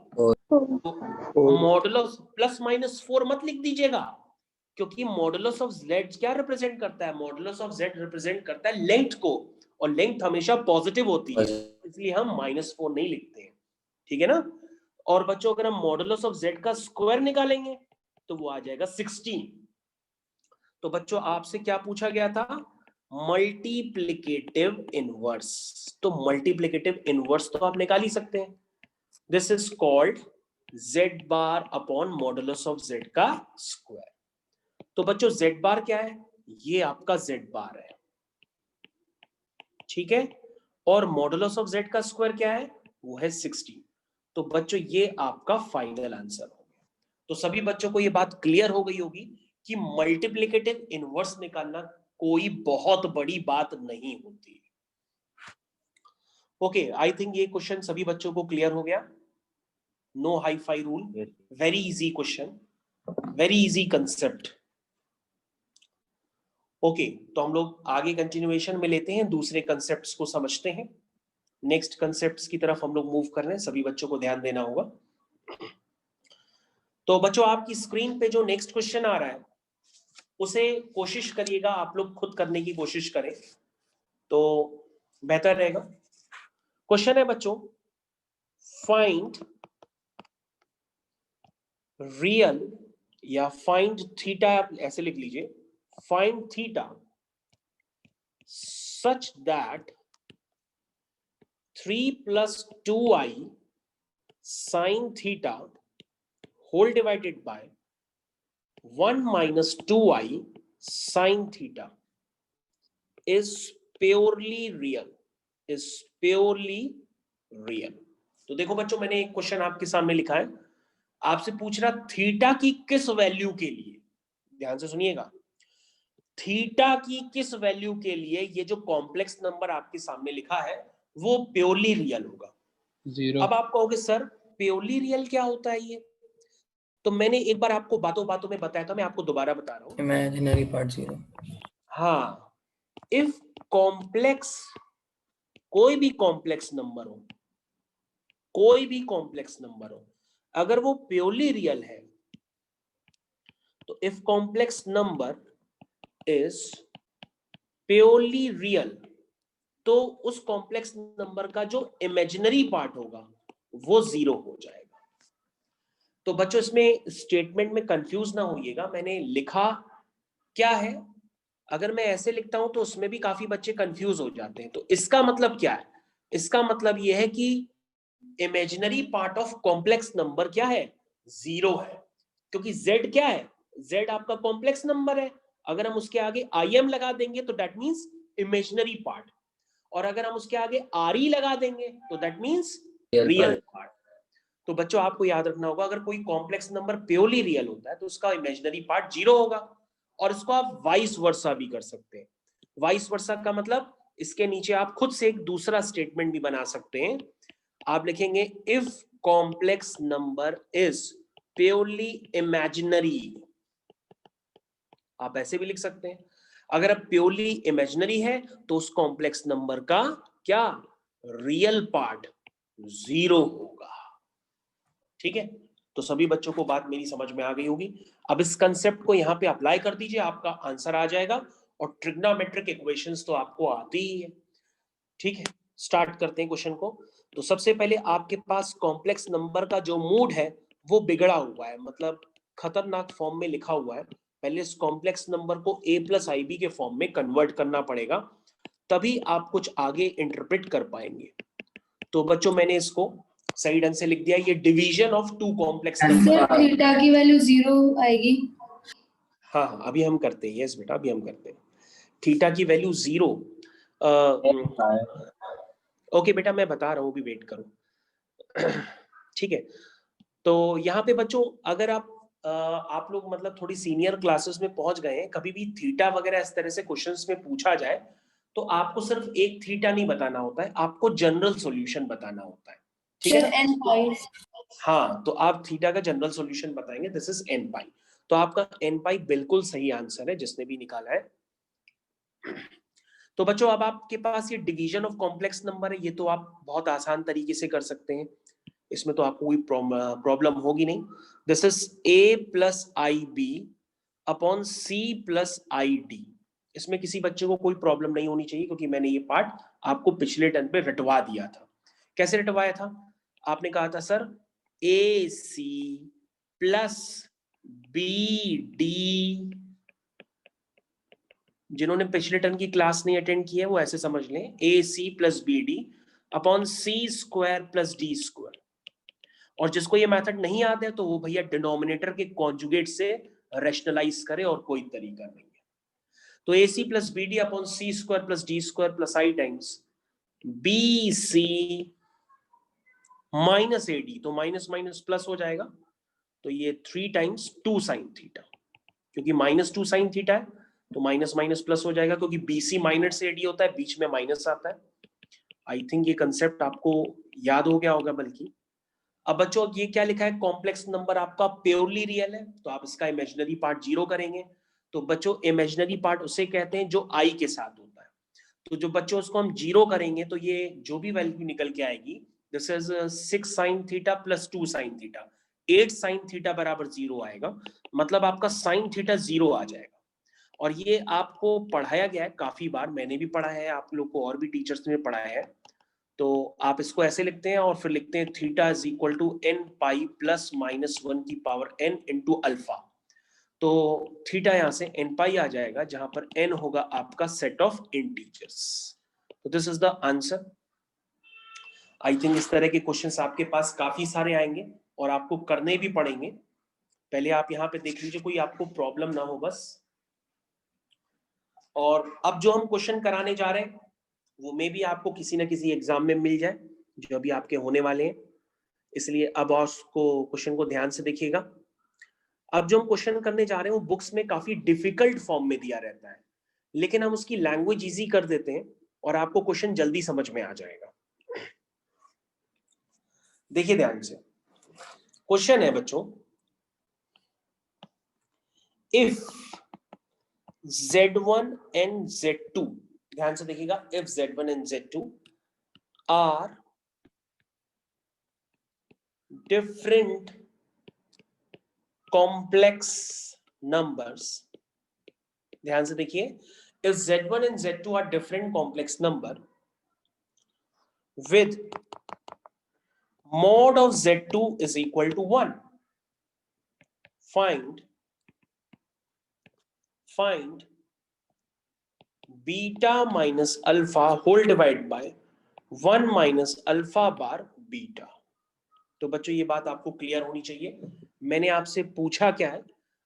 तो मॉडुलस प्लस माइनस 4 मत लिख दीजिएगा, क्योंकि मॉडुलस ऑफ z क्या रिप्रेजेंट करता है? मॉडुलस ऑफ z रिप्रेजेंट करता है लेंथ को, और लेंथ हमेशा पॉजिटिव होती है, इसलिए हम -4 नहीं लिखते हैं. ठीक है ना. और बच्चों अगर हम मॉडुलस ऑफ z का स्क्वायर निकालेंगे तो वो आ जाएगा 16. तो बच्चों आपसे क्या पूछा गया था? Multiplicative inverse. तो मल्टीप्लिकेटिव इनवर्स तो आप निकाल ही सकते हैं. This is called z bar upon modulus of z का स्क्वायर. तो बच्चों z बार क्या है? ये आपका z बार है, ठीक है. और मॉडुलस ऑफ z का स्क्वायर क्या है? वो है 16. तो बच्चों ये आपका फाइनल आंसर हो गया. तो सभी बच्चों को ये बात क्लियर हो गई होगी कि मल्टीप्लिकेटिव इनवर्स निकालना कोई बहुत बड़ी बात नहीं होती. ओके, आई थिंक ये क्वेश्चन सभी बच्चों को क्लियर हो गया. No hi fi rule, Yes. Very easy question, very easy concept. Okay, तो हम लोग आगे कंटिन्यूएशन में लेते हैं, दूसरे कंसेप्ट्स को समझते हैं। नेक्स्ट कंसेप्ट्स की तरफ हम लोग मूव कर रहे हैं, सभी बच्चों को ध्यान देना होगा। तो बच्चों आपकी स्क्रीन पे जो नेक्स्ट क्वेश्चन आ रहा है उसे कोशिश करिएगा आप लोग खुद करने की कोशिश करें तो बेहतर रहेगा। क्वेश्चन है बच्चों, फाइंड रियल या फाइंड थीटा, ऐसे लिख लीजिए, find theta such that 3 + 2i sin theta whole divided by 1 - 2i sin theta is purely real, is purely real। तो देखो बच्चों, मैंने एक क्वेश्चन आपके सामने लिखा है, आपसे पूछ रहा थीटा की किस वैल्यू के लिए, ध्यान से सुनिएगा, थीटा की किस वैल्यू के लिए ये जो कॉम्प्लेक्स नंबर आपके सामने लिखा है वो प्योरली रियल होगा। 0। अब आप कहोगे सर प्योरली रियल क्या होता है ये, तो मैंने एक बार आपको बातों बातों में बताया था, मैं आपको दोबारा बता रहा हूं। Imaginary part 0। हाँ, इफ कॉम्प्लेक्स, कोई भी कॉम्प्लेक्स नंबर हो, कोई भी कॉम्प्लेक्स नंबर हो, अगर वो प्योरली रियल है, तो if complex number is purely real, तो उस कॉम्प्लेक्स नंबर का जो इमेजिनरी पार्ट होगा वो 0 हो जाएगा। तो बच्चों इसमें स्टेटमेंट में कंफ्यूज ना होइएगा, मैंने लिखा क्या है, अगर मैं ऐसे लिखता हूं तो उसमें भी काफी बच्चे कंफ्यूज हो जाते हैं। तो इसका मतलब क्या है, इसका मतलब यह है कि imaginary part of complex number क्या है, 0 है, क्योंकि z क्या है, z आपका कॉम्प्लेक्स नंबर है, अगर हम उसके आगे im लगा देंगे तो दैट मींस इमेजिनरी पार्ट, और अगर हम उसके आगे re लगा देंगे तो दैट मींस रियल पार्ट। तो बच्चों आपको याद रखना होगा, अगर कोई कॉम्प्लेक्स नंबर प्योरली रियल होता है तो उसका इमेजिनरी पार्ट 0 होगा, और इसको आप वाइस वर्सा भी कर सकते हैं। वाइस वर्सा का मतलब, इसके नीचे आप खुद से एक दूसरा स्टेटमेंट भी बना सकते हैं, आप लिखेंगे if complex number is purely imaginary, आप ऐसे भी लिख सकते हैं। अगर अब प्योरली इमेजिनरी है तो उस कॉम्प्लेक्स नंबर का क्या, रियल पार्ट 0 होगा। ठीक है, तो सभी बच्चों को बात मेरी समझ में आ गई होगी। अब इस कंसेप्ट को यहां पे अप्लाई कर दीजिए, आपका आंसर आ जाएगा, और ट्रिग्नोमेट्रिक इक्वेशंस तो आपको आती ही है। ठीक है, स्टार्ट करते हैं क्वेश्चन को। तो सबसे पहले आपके पास कॉम्प्लेक्स नंबर का जो मूड है वो बिगड़ा हुआ है, मतलब खतरनाक फॉर्म में लिखा हुआ है। पहले इस कॉम्प्लेक्स नंबर को a + ib के फॉर्म में कन्वर्ट करना पड़ेगा, तभी आप कुछ आगे इंटरप्रेट कर पाएंगे। तो बच्चों मैंने इसको सही ढंग से लिख दिया, ये division of two complex number. Sir theta की वैल्यू 0 आएगी। हाँ हाँ, अभी हम करते हैं, यस बेटा अभी हम करते हैं। थीटा की वैल्यू 0, ओके बेटा मैं बता रहा हूँ, अभी वेट करो। ठीक है, तो यहाँ पे बच्चों अगर आप लोग मतलब थोड़ी सीनियर क्लासेस में पहुंच गए हैं, कभी भी थीटा वगैरह इस तरह से क्वेश्चंस में पूछा जाए तो आपको सिर्फ एक थीटा नहीं बताना होता है, आपको जनरल सॉल्यूशन बताना होता है। ठीक है सर n पाई। हाँ, तो आप थीटा का जनरल सॉल्यूशन बताएंगे, दिस इज n पाई। तो आपका n पाई बिल्कुल सही आंसर है जिसने भी निकाला है। तो बच्चों अब आपके पास ये डिवीजन ऑफ कॉम्प्लेक्स नंबर है, ये तो आप बहुत आसान तरीके से कर सकते हैं, इसमें तो आपको कोई प्रॉब्लम होगी नहीं। This is a + ib upon c + id, इसमें किसी बच्चे को कोई प्रॉब्लम नहीं होनी चाहिए, क्योंकि मैंने ये पार्ट आपको पिछले टर्म पे रटवा दिया था। कैसे रटवाया था, आपने कहा था सर ac + bd, जिन्होंने पिछले टर्म की क्लास नहीं अटेंड की है वो ऐसे समझ लें, ac + bd upon c² + d²। और जिसको ये मेथड नहीं आता है तो वो भैया डिनोमिनेटर के कॉन्जुगेट से रैशनलाइज करे, और कोई तरीका नहीं है। तो ac + bd upon c² + d² + i times bc minus ad, तो माइनस माइनस प्लस हो जाएगा, तो ये 3 टाइम्स 2 sin थीटा, क्योंकि -2 sin थीटा है तो माइनस माइनस प्लस हो जाएगा, क्योंकि bc माइनस ad होता है, बीच में माइनस आता है। आई थिंक ये कंसेप्ट आपको याद हो गया होगा, बल्कि अब बच्चों ये क्या लिखा है, कॉम्प्लेक्स नंबर आपका प्योरली रियल है, तो आप इसका इमेजिनरी पार्ट 0 करेंगे। तो बच्चों इमेजिनरी पार्ट उसे कहते हैं जो i के साथ होता है। तो जो बच्चों उसको हम 0 करेंगे तो ये जो भी वैल्यू निकल के आएगी, this is 6 sin theta plus 2 sin theta, 8 sin theta बराबर 0 आएगा, मतलब आपका sin थीटा 0 आ जाएगा। और ये आपको पढ़ाया गया है काफी बार, मैंने भी पढ़ा है, आप लोग को और भी टीचर्स ने पढ़ाया है। तो आप इसको ऐसे लिखते हैं और फिर लिखते हैं theta is equal to n pi plus minus 1 की पावर n इंटू अल्फा। तो थीटा यहां से n पाई आ जाएगा, जहां पर n होगा आपका सेट ऑफ इंटीजर्स। तो this is the answer. I think इस तरह के क्वेश्चंस आपके पास काफी सारे आएंगे और आपको करने भी पड़ेंगे। पहले आप यहाँ पे देख लीजिए कोई आपको प्रॉब्लम ना हो बस। और अब जो हम क्वेश्चन कराने जा रहे हैं वो मे भी आपको किसी ना किसी एग्जाम में मिल जाए, जो अभी आपके होने वाले हैं, इसलिए अब उसको क्वेश्चन को ध्यान से देखिएगा। अब जो हम क्वेश्चन करने जा रहे हैं वो बुक्स में काफी डिफिकल्ट फॉर्म में दिया रहता है, लेकिन हम उसकी लैंग्वेज इजी कर देते हैं और आपको क्वेश्चन जल्दी समझ में आ जाएगा। देखिए ध्यान से, क्वेश्चन है बच्चों, इफ Z1 and Z2, ध्यान से देखिएगा, if Z1 and Z2 are different complex numbers, ध्यान से देखिए, if Z1 and Z2 are different complex number with mod of Z2 is equal to 1, find beta minus alpha whole divided by 1 minus alpha bar beta। तो बच्चों ये बात आपको clear होनी चाहिए, मैंने आपसे पूछा क्या है।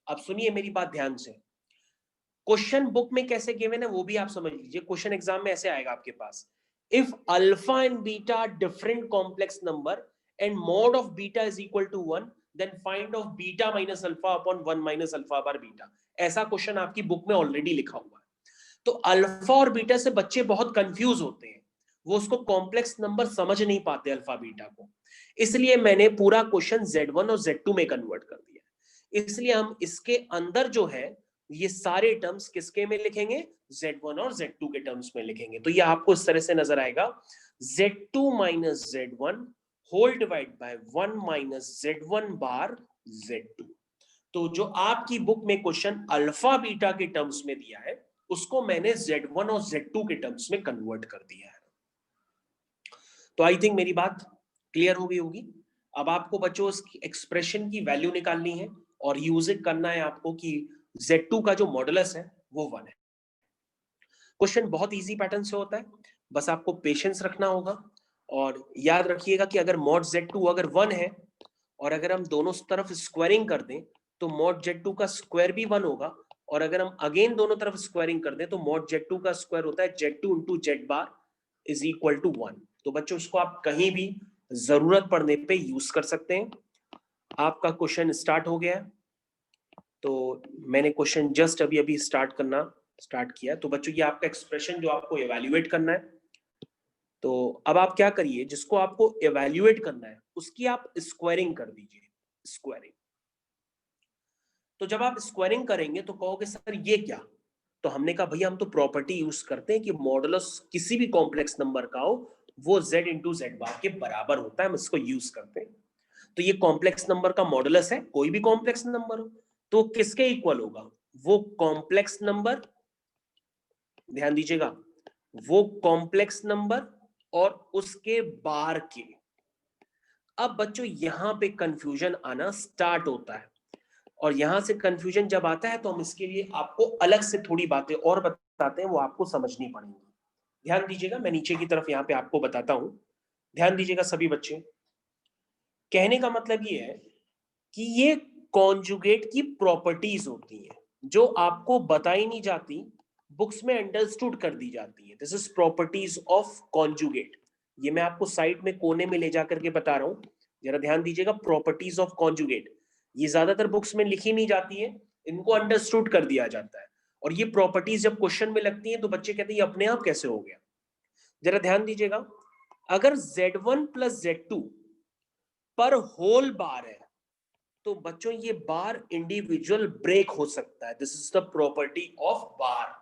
अब सुनिए मेरी बात ध्यान से, क्वेश्चन बुक में कैसे गिवन है वो भी आप समझ लीजिए। क्वेश्चन एग्जाम में ऐसे आएगा आपके पास, if alpha and beta different complex number and mod of beta is equal to 1, then find of beta minus alpha upon 1 minus alpha bar beta. ऐसा क्वेश्चन आपकी बुक में ऑलरेडी लिखा हुआ है। तो अल्फा और बीटा से बच्चे बहुत कंफ्यूज होते हैं, वो उसको कॉम्प्लेक्स नंबर समझ नहीं पाते अल्फा बीटा को, इसलिए मैंने पूरा क्वेश्चन Z1 और Z2 में कन्वर्ट कर दिया। इसलिए हम इसके अंदर जो है ये सारे टर्म्स किसके में लिखेंगे, Z1 और Z2 के टर्म्स में लिखेंगे। तो ये आपको इस तरह से नजर आएगा, Z2 minus Z1 whole divide by 1 minus Z1 bar Z2। तो जो आपकी बुक में क्वेश्चन अल्फा बीटा के टर्म्स में दिया है उसको मैंने Z1 और Z2 के टर्म्स में कन्वर्ट कर दिया है। तो आई थिंक मेरी बात क्लियर हो गई होगी। अब आपको बच्चों उसकी एक्सप्रेशन की वैल्यू निकालनी है और यूज करना है आपको कि Z2 का जो मॉडुलस है वो 1 है। क्वेश्चन बहुत इजी पैटर्न से होता है, बस आपको पेशेंस रखना होगा और याद रखिएगा कि अगर मॉड Z2 अगर 1 है और अगर हम दोनों तरफ स्क्वायरिंग कर दें तो मॉड Z2 का स्क्वायर भी 1 होगा, और अगर हम अगेन दोनों तरफ स्क्वायरिंग कर दें तो मॉड Z2 का स्क्वायर होता है Z2 into Z bar is equal to 1। तो बच्चों इसको आप कहीं भी जरूरत पड़ने पे यूज कर सकते हैं। आपका क्वेश्चन स्टार्ट हो गया है, तो मैंने क्वेश्चन जस्ट अभी अभी स्टार्ट किया। तो बच्चों ये आपका एक्सप्रेशन जो आपको एवेल्युएट करना है, तो अब आप क्या करिए, जिसको आपको एवेल्युएट करना है उसकी आप स्क्वायरिंग कर दीजिए, स्क्वायरिंग। तो जब आप स्क्वायरिंग करेंगे तो कहोगे सर ये क्या, तो हमने कहा भैया हम तो प्रॉपर्टी यूज करते हैं कि मॉडुलस किसी भी कॉम्प्लेक्स नंबर का हो वो Z इंटू Z बार के बराबर होता है, हम इसको यूज करते हैं। तो ये कॉम्प्लेक्स नंबर का मॉडुलस है, कोई भी कॉम्प्लेक्स नंबर हो तो किसके इक्वल होगा, वो कॉम्प्लेक्स नंबर, ध्यान दीजिएगा, वो कॉम्प्लेक्स नंबर और उसके बार के। अब बच्चों यहां पे कंफ्यूजन आना स्टार्ट होता है, और यहां से कंफ्यूजन जब आता है तो हम इसके लिए आपको अलग से थोड़ी बातें और बताते हैं, वो आपको समझनी पड़ेंगी। ध्यान दीजिएगा, मैं नीचे की तरफ यहां पे आपको बताता हूं, ध्यान दीजिएगा सभी बच्चे। कहने का मतलब ये है कि ये कॉन्जुगेट की प्रॉपर्टीज होती हैं जो आपको बताई नहीं जाती, बुक्स में अंडरस्टूड कर दी जाती है। This is properties of conjugate. ये मैं आपको साइड में कोने में ले जाकर के बता रहा हूं, जरा ध्यान दीजिएगा। प्रॉपर्टीज ऑफ कॉन्जुगेट ये ज्यादातर बुक्स में लिखी नहीं जाती है, इनको अंडरस्टूड कर दिया जाता है, और ये प्रॉपर्टीज जब क्वेश्चन में लगती हैं तो बच्चे कहते हैं ये अपने आप कैसे हो गया। जरा ध्यान दीजिएगा, अगर Z1 प्लस Z2 पर होल बार है तो बच्चों ये बार इंडिविजुअल ब्रेक हो सकता है। This is the property of बार।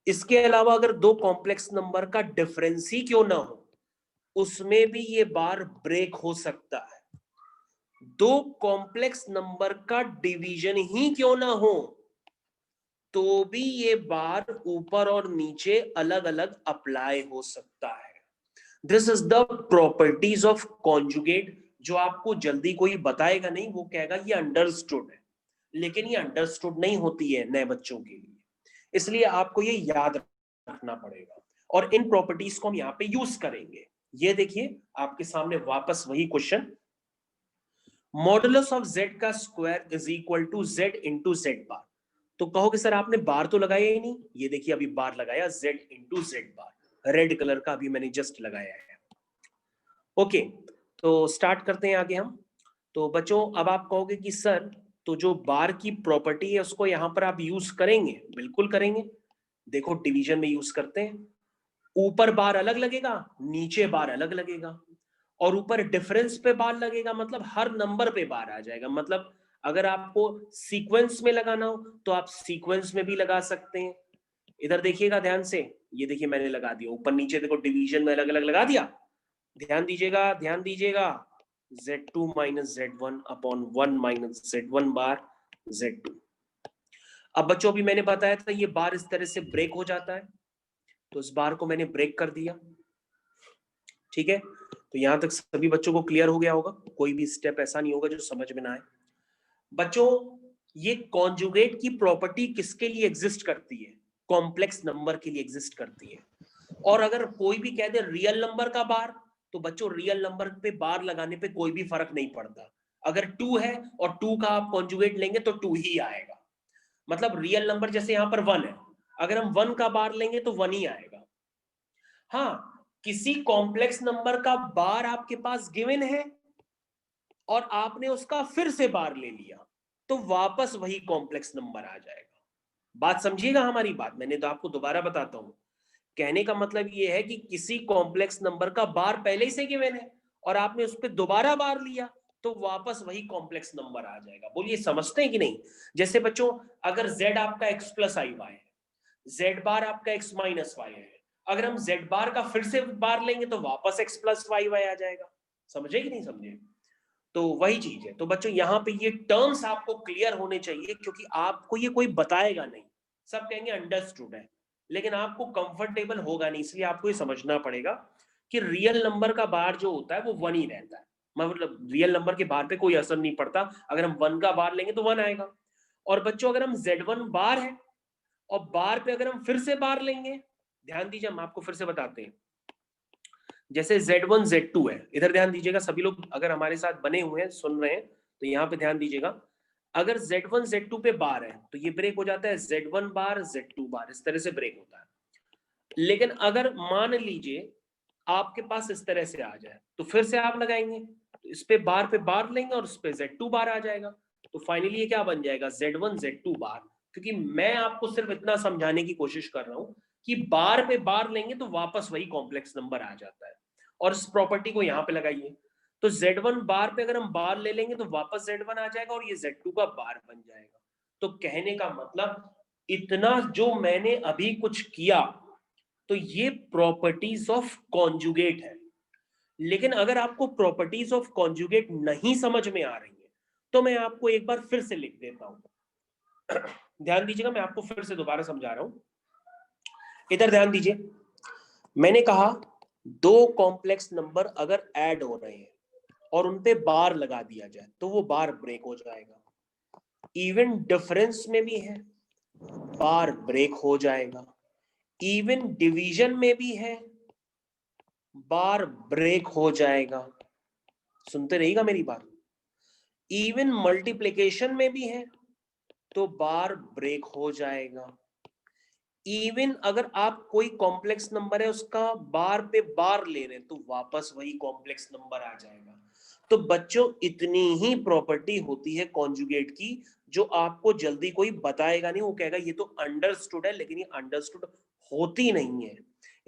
इसके अलावा अगर दो कॉम्प्लेक्स नंबर का डिफरेंस ही क्यों ना हो उसमें भी ये बार ब्रेक हो सकता है। दो कॉम्प्लेक्स नंबर का डिवीजन ही क्यों ना हो तो भी ये बार ऊपर और नीचे अलग अलग अप्लाई हो सकता है। This is the properties of conjugate. जो आपको जल्दी कोई बताएगा नहीं, वो कहेगा ये अंडरस्टूड है, लेकिन ये अंडरस्टूड नहीं होती है नए बच्चों के लिए, इसलिए आपको ये याद रखना पड़ेगा। और इन प्रॉपर्टीज को हम यहाँ पे यूज करेंगे। ये देखिए आपके सामने वापस वही क्वेश्चन, मॉडुलस ऑफ z का square is equal to z into z bar. तो कहोगे सर आपने बार तो लगाया ही नहीं। ये देखिए अभी बार लगाया, z इंटू जेड बार, रेड कलर का अभी मैंने जस्ट लगाया है। ओके, तो स्टार्ट करते हैं आगे हम। तो बच्चों अब आप कहोगे कि सर तो जो बार की प्रॉपर्टी है उसको यहां पर आप यूज करेंगे। बिल्कुल करेंगे। देखो डिवीजन में यूज करते हैं, ऊपर बार अलग लगेगा, नीचे बार अलग लगेगा, और ऊपर डिफरेंस पे बार लगेगा, मतलब हर नंबर पे बार आ जाएगा। मतलब अगर आपको सीक्वेंस में लगाना हो तो आप सीक्वेंस में भी लगा सकते हैं। इधर देखिएगा ध्यान से, ये देखिए मैंने लगा दिया ऊपर नीचे, देखो डिवीजन में अलग अलग लगा दिया। ध्यान दीजिएगा, ध्यान दीजिएगा, z2 minus z1 upon 1 minus z1 bar z2। अब बच्चों अभी मैंने बताया था ये बार इस तरह से ब्रेक हो जाता है, तो इस बार को मैंने ब्रेक कर दिया। ठीक है, तो यहां तक सभी बच्चों को क्लियर हो गया होगा, कोई भी स्टेप ऐसा नहीं होगा जो समझ में ना आए। बच्चों ये कॉन्जुगेट की प्रॉपर्टी किसके लिए एग्जिस्ट करती है? कॉम्प्लेक्स नंबर के लिए एग्जिस्ट करती है। और अगर कोई भी कह दे रियल नंबर का बार, तो बच्चों रियल नंबर पे बार लगाने पे कोई भी फर्क नहीं पड़ता। अगर 2 है और 2 का आप कॉन्जुगेट लेंगे तो 2 ही आएगा। मतलब रियल नंबर जैसे यहां पर 1 है, अगर हम 1 का बार लेंगे तो 1 ही आएगा। हाँ, किसी कॉम्प्लेक्स नंबर का बार आपके पास गिवन है और आपने उसका फिर से बार ले लिया तो वापस वही कॉम्प्लेक्स नंबर आ जाएगा। बात समझिएगा हमारी बात, मैंने तो आपको दोबारा बताता हूं। कहने का मतलब यह है कि किसी कॉम्प्लेक्स नंबर का बार पहले ही से गिवन है और आपने उस पर दोबारा बार लिया तो वापस वही कॉम्प्लेक्स नंबर आ जाएगा। बोलिए समझते हैं कि नहीं? जैसे बच्चों अगर z आपका x प्लस आई वाई है, z बार आपका x माइनस वाई है, अगर हम z बार का फिर से बार लेंगे तो वापस x प्लस वाई वाई आ जाएगा। समझे कि नहीं समझे? तो वही चीज है। तो बच्चों यहाँ पे ये टर्म्स आपको क्लियर होने चाहिए, क्योंकि आपको ये कोई बताएगा नहीं, सब कहेंगे अंडरस्टूड है, लेकिन आपको कंफर्टेबल होगा नहीं। इसलिए आपको ये समझना पड़ेगा कि रियल नंबर का बार जो होता है वो 1 ही रहता है। मतलब रियल नंबर के बार पे कोई असर नहीं पड़ता। अगर हम 1 का बार लेंगे तो 1 आएगा। और बच्चों अगर हम z1 बार है और बार पे अगर हम फिर से बार लेंगे, ध्यान दीजिए हम आपको फिर से बताते हैं। जैसे z1 z2 है, इधर ध्यान दीजिएगा सभी लोग अगर हमारे साथ बने हुए हैं सुन रहे हैं तो यहाँ पे ध्यान दीजिएगा। अगर z1 z2 पे बार है तो ये ब्रेक हो जाता है z1 बार z2 बार, इस तरह से ब्रेक होता है। लेकिन अगर मान लीजिए आपके पास इस तरह से आ जाए तो फिर से आप लगाएंगे तो इस पे बार लेंगे और उस पे z2 बार आ जाएगा। तो फाइनली ये क्या बन जाएगा? z1 z2 बार। क्योंकि मैं आपको सिर्फ इतना समझाने की कोशिश कर रहा हूं कि बार पे बार लेंगे तो वापस वही कॉम्प्लेक्स नंबर आ जाता है। और इस प्रॉपर्टी को यहां पे लगाइए, तो z1 बार पे अगर हम बार ले लेंगे तो वापस z1 आ जाएगा और ये z2 का बार बन जाएगा। तो कहने का मतलब इतना जो मैंने अभी कुछ किया तो ये प्रॉपर्टीज ऑफ कॉन्जुगेट है। लेकिन अगर आपको प्रॉपर्टीज ऑफ कॉन्जुगेट नहीं समझ में आ रही है तो मैं आपको एक बार फिर से लिख देता हूं। ध्यान दीजिएगा, मैं आपको फिर से दोबारा समझा रहा हूं। इधर ध्यान दीजिए, मैंने कहा दो कॉम्प्लेक्स नंबर अगर ऐड हो रहे हैं और उनपे बार लगा दिया जाए तो वो बार ब्रेक हो जाएगा। इवन डिफरेंस में भी है, बार ब्रेक हो जाएगा। इवन डिवीजन में भी है, बार ब्रेक हो जाएगा। सुनते रहिएगा मेरी बात। इवन मल्टीप्लिकेशन में भी है तो बार ब्रेक हो जाएगा। इवन अगर आप कोई कॉम्प्लेक्स नंबर है उसका बार पे बार ले रहे हैं तो वापस वही कॉम्प्लेक्स नंबर आ जाएगा। तो बच्चों इतनी ही प्रॉपर्टी होती है कॉन्जुगेट की जो आपको जल्दी कोई बताएगा नहीं। वो कहेगा ये तो अंडरस्टूड है, लेकिन ये अंडरस्टूड होती नहीं है।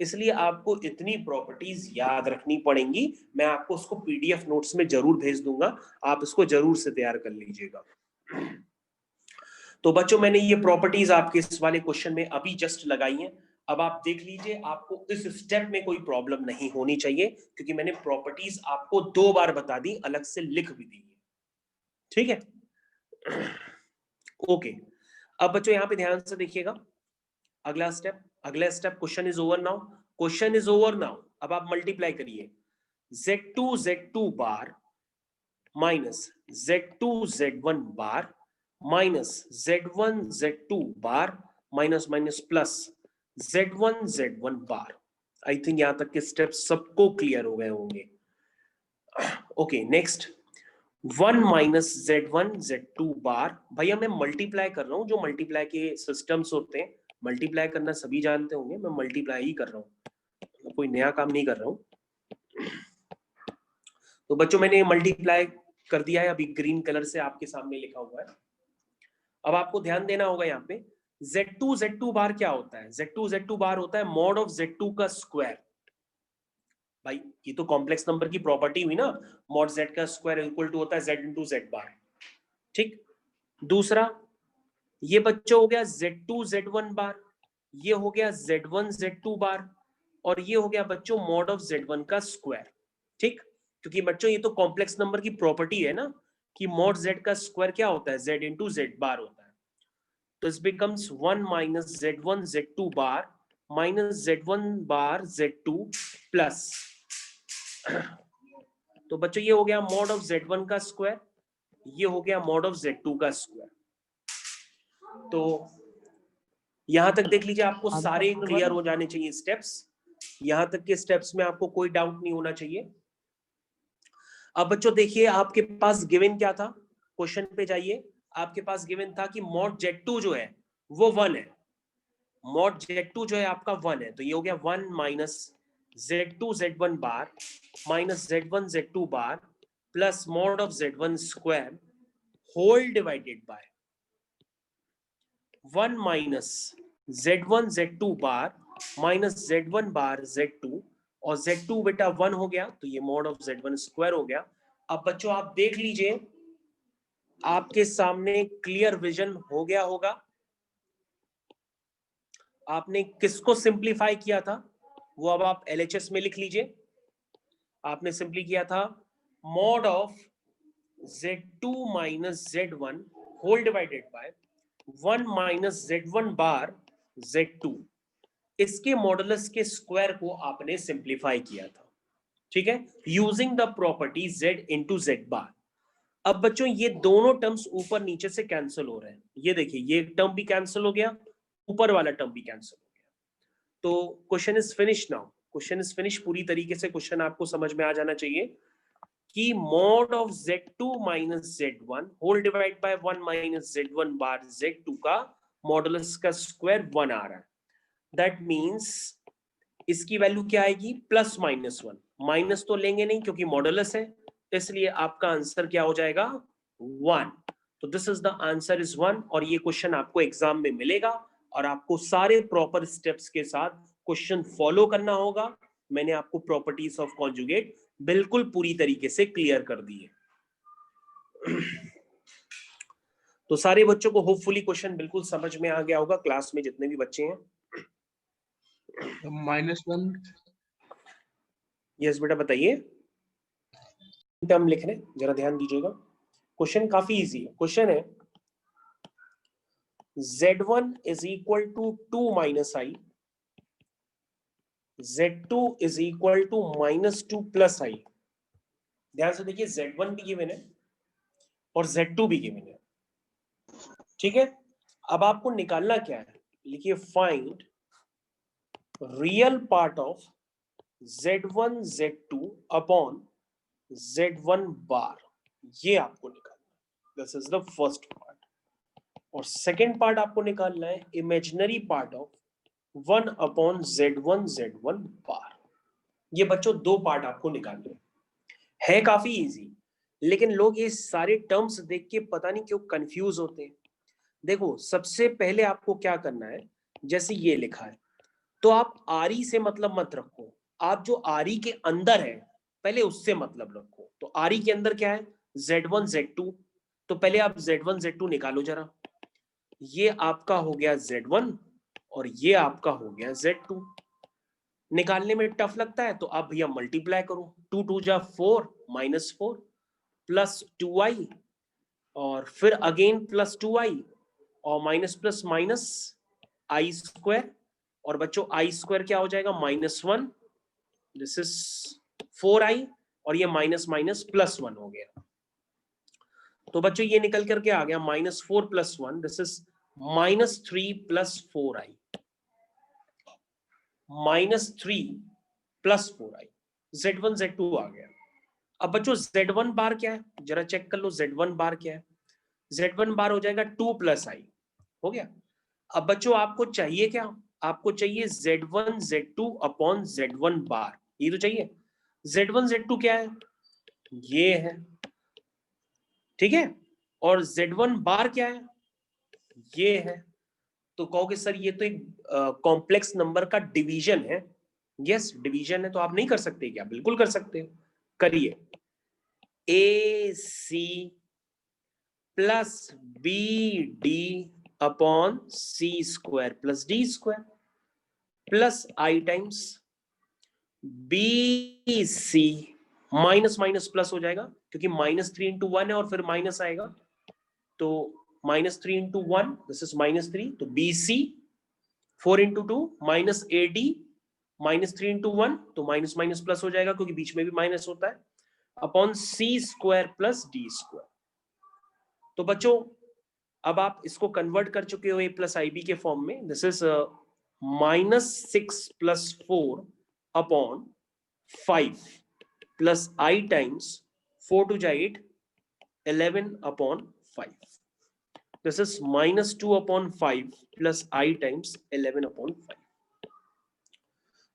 इसलिए आपको इतनी प्रॉपर्टीज याद रखनी पड़ेंगी। मैं आपको उसको पीडीएफ नोट्स में जरूर भेज दूंगा, आप इसको जरूर से तैयार कर लीजिएगा। तो बच्चों मैंने ये प्रॉपर्टीज आपके इस वाले क्वेश्चन में अभी जस्ट लगाई हैं। अब आप देख लीजिए, आपको इस स्टेप में कोई प्रॉब्लम नहीं होनी चाहिए, क्योंकि मैंने प्रॉपर्टीज आपको 2 बार बता दी, अलग से लिख भी दी है। ठीक है, ओके। अब बच्चों यहां पे ध्यान से देखिएगा, अगला step question is over now. अब आप मल्टीप्लाई करिए Z2 bar minus Z2 bar minus Z2 bar minus minus plus Z1 bar. I think यहां तक के स्टेप सबको क्लियर हो गए होंगे। ओके, नेक्स्ट 1 माइनस Z2 बार। भैया मैं मल्टीप्लाई कर रहा हूं, जो मल्टीप्लाई के सिस्टम्स होते हैं, मल्टीप्लाई करना सभी जानते होंगे, मैं मल्टीप्लाई ही कर रहा हूं, कोई नया काम नहीं कर रहा हूं। तो बच्चों मैंने मल्टीप्लाई कर दिया है, अभी ग्रीन कलर से आपके सामने लिखा हुआ है। अब आपको ध्यान देना होगा यहाँ पे Z2 बार क्या होता है। Z2 बार होता है मॉड ऑफ Z2 का स्क्वायर। भाई ये तो कॉम्प्लेक्स नंबर की प्रॉपर्टी हुई ना, मॉड Z का स्क्वायर इक्वल टू होता है Z इंटू Z बार। ठीक, दूसरा ये बच्चों हो गया Z1 बार, ये हो गया Z2 बार, और ये हो गया बच्चों मॉड ऑफ Z1 का स्क्वायर। ठीक, क्योंकि बच्चों ये तो कॉम्प्लेक्स नंबर की प्रॉपर्टी है ना कि मॉड Z का स्क्वायर क्या होता है, Z इंटू Z बार होता है। तो इस becomes 1 minus Z2 bar minus Z1 bar Z2 plus, तो बच्चों ये हो गया मॉड ऑफ Z1 का स्क्वायर, ये हो गया मॉड ऑफ Z2 का स्क्वायर। तो यहां तक देख लीजिए, आपको सारे क्लियर हो जाने चाहिए स्टेप्स। यहां तक के स्टेप्स में आपको कोई डाउट नहीं होना चाहिए। अब बच्चों देखिए, आपके पास गिवन क्या था, क्वेश्चन पे जाइए। आपके पास गिवन था कि मॉड Z2 जो है वो 1 है, मॉड Z2 जो है आपका 1 है। तो ये हो गया 1 minus Z1 bar minus Z2 bar plus mod of Z1 square whole divided by 1 minus Z2 bar minus Z1 bar Z2, और Z2 बेटा 1 हो गया, तो ये मॉड ऑफ Z1 स्क्वायर हो गया। अब बच्चों आप देख लीजिए, आपके सामने क्लियर विजन हो गया होगा। आपने किसको सिंप्लीफाई किया था वो अब आप LHS में लिख लीजिए। आपने सिंपली किया था mod of Z2 minus Z1 whole divided by 1 minus Z1 bar Z2, इसके मॉडुलस के स्क्वायर को आपने सिंप्लीफाई किया था। ठीक है, using the property Z into Z बार। अब बच्चों ये दोनों टर्म्स ऊपर नीचे से कैंसिल हो रहे हैं, ये देखिए ये टर्म भी कैंसिल हो गया, ऊपर वाला टर्म भी कैंसिल हो गया। तो question is finish now, question is finish. पूरी तरीके से क्वेश्चन आपको समझ में आ जाना चाहिए कि mod of Z2 minus Z1 whole divide by 1 minus Z1 bar Z2 का मॉडुलस का स्क्वायर 1 आ रहा है। दैट मींस इसकी वैल्यू क्या आएगी, प्लस माइनस 1। माइनस तो लेंगे नहीं क्योंकि मॉडुलस है, इसलिए आपका आंसर क्या हो जाएगा 1। तो this is the answer is 1, और ये क्वेश्चन आपको एग्जाम में मिलेगा और आपको सारे प्रॉपर स्टेप्स के साथ क्वेश्चन फॉलो करना होगा। मैंने आपको प्रॉपर्टीज ऑफ कॉन्जुगेट बिल्कुल पूरी तरीके से क्लियर कर दी है। तो सारे बच्चों को होपफुली क्वेश्चन बिल्कुल समझ में आ गया होगा, क्लास में जितने भी बच्चे हैं। -1 यस बेटा बताइए, टर्म लिख रहे हैं, जरा ध्यान दीजिएगा। क्वेश्चन काफी इजी है। क्वेश्चन है Z1 is equal to 2 minus i, Z2 is equal to -2 plus i. ध्यान से देखिए, Z1 भी गिवन है और Z2 भी गिवन है। ठीक है, अब आपको निकालना क्या है, लिखिए find real part of Z1 Z2 upon Z1 बार, ये आपको निकालना है। This is the first part. और सेकेंड पार्ट आपको निकालना है imaginary part of 1 upon Z1 बार। ये बच्चों 2 पार्ट आपको निकालने है काफी इजी, लेकिन लोग ये सारे टर्म्स देख के पता नहीं क्यों कंफ्यूज होते हैं। देखो सबसे पहले आपको क्या करना है, जैसे ये लिखा है तो आप आरी से मतलब मत रखो, आप जो आरी के अंदर है पहले उससे मतलब रखो। तो आरी के अंदर क्या है, Z1 Z2, तो पहले आप Z1 Z2 निकालो जरा। ये आपका हो गया Z1 और ये आपका हो गया Z2। निकालने में टफ लगता है तो आप भैया मल्टीप्लाई करो, 2 2 जा 4 -4 प्लस 2i और फिर अगेन प्लस 2i और माइनस प्लस माइनस आई स्क्वायर, और बच्चों आई स्क्वायर क्या हो जाएगा, -1, दिस इज 4i और ये माइनस माइनस प्लस 1 हो गया। तो बच्चों ये निकल करके आ गया -4 + 1, this is -3 + 4i, -3 + 4i, Z1 Z2 आ गया। अब बच्चों Z1 बार क्या है, जरा चेक कर लो Z1 बार क्या है। Z1 बार हो जाएगा 2 + i, हो गया। अब बच्चों आपको चाहिए क्या, आपको चाहिए Z1 Z2 अपॉन Z1 बार, ये तो चाहिए। Z1 Z2 क्या है, ये है, ठीक है, और Z1 बार क्या है, ये है। तो कहोगे सर ये तो एक कॉम्प्लेक्स नंबर का डिवीजन है। यस डिवीजन है, तो आप नहीं कर सकते क्या, बिल्कुल कर सकते हो, करिए। AC plus BD upon C² plus D² plus I times BC, minus minus plus हो जाएगा क्योंकि -3 × 1 है और फिर माइनस आएगा, तो -3 × 1 दिस इज -3, तो BC 4 × 2 -AD -3 × 1, तो माइनस माइनस प्लस हो जाएगा क्योंकि बीच में भी माइनस होता है, अपॉन C² प्लस D²। तो बच्चों अब आप इसको कन्वर्ट कर चुके हो A + IB के फॉर्म में, this is -6 + 4 upon 5 plus I times 4 2 जा 8, 11 upon 5, this is -2 upon 5 plus I times 11 upon 5।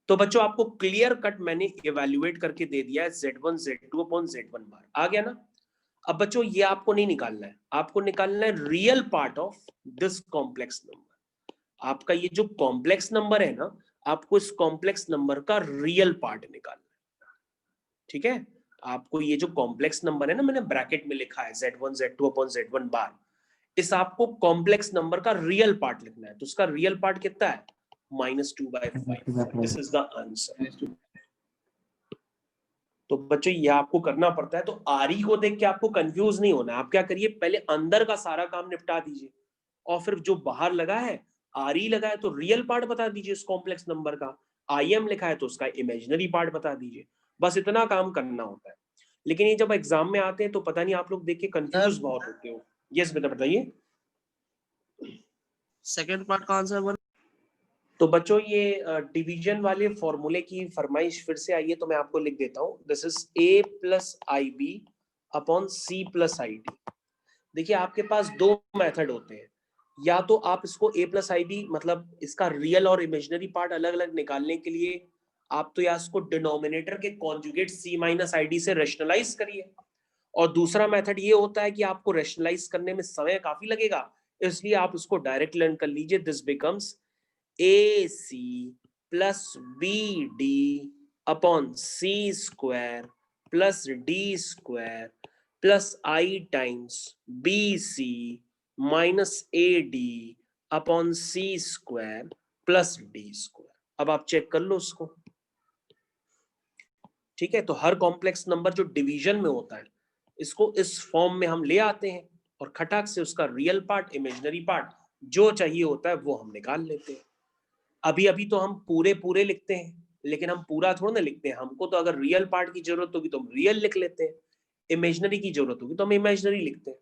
तो बच्चों आपको क्लियर कट मैंने इवेल्युएट करके दे दिया है Z1 Z2 अपॉन Z1 बार, आ गया ना। अब बच्चों ये आपको नहीं निकालना है, आपको निकालना है real part of this complex number. आपका ये जो कॉम्प्लेक्स नंबर है ना, आपको इस कॉम्प्लेक्स नंबर का रियल पार्ट निकालना है, ठीक है। आपको ये जो कॉम्प्लेक्स नंबर है ना, मैंने ब्रैकेट में लिखा है Z1 Z2 अपॉन Z1 बार, इस आपको कॉम्प्लेक्स नंबर का रियल पार्ट लिखना है। तो उसका रियल पार्ट कितना है, -2/5, दिस इज द आंसर। तो बच्चों ये आपको करना पड़ता है, तो आरी को देख के आपको कंफ्यूज नहीं होना है। आप क्या करिए, पहले अंदर का सारा काम निपटा दीजिए और फिर जो बाहर लगा है, आरी लगा है तो रियल पार्ट बता दीजिए इस कॉम्प्लेक्स नंबर का, IM लिखा है तो उसका इमेजिनरी पार्ट बता दीजिए, बस इतना काम करना होता है। लेकिन ये जब एग्जाम में आते हैं तो पता नहीं आप लोग देख के कंफ्यूज बहुत होते हो। यस बेटा बताइए, सेकंड पार्ट का आंसर बन। तो बच्चों ये डिवीजन वाले फॉर्मूले की फरमाइश फिर से आई है तो मैं आपको लिख देता हूं, this is A + IB upon C + ID। देखिए आपके पास दो मेथड होते हैं, या तो आप इसको A + IB मतलब इसका रियल और इमेजिनरी पार्ट अलग अलग निकालने के लिए आप तो या इसको डिनोमिनेटर के कॉन्जुगेट C - ID से रेशनलाइज करिए, और दूसरा मेथड ये होता है कि आपको रेशनलाइज करने में समय काफी लगेगा, इसलिए आप उसको डायरेक्ट लर्न कर लीजिए। This becomes AC plus BD upon C² plus D² plus I times BC minus AD upon C² plus D²। अब आप चेक कर लो उसको, ठीक है। तो हर कॉम्प्लेक्स नंबर जो डिवीजन में होता है, इसको इस फॉर्म में हम ले आते हैं और खटाक से उसका रियल पार्ट इमेजिनरी पार्ट जो चाहिए होता है वो हम निकाल लेते हैं। अभी अभी तो हम पूरे पूरे लिखते हैं, लेकिन हम पूरा थोड़ा ना लिखते हैं। हमको तो अगर रियल पार्ट की जरूरत होगी तो हम रियल लिख लेते हैं, इमेजिनरी की जरूरत होगी तो हम इमेजिनरी लिखते हैं।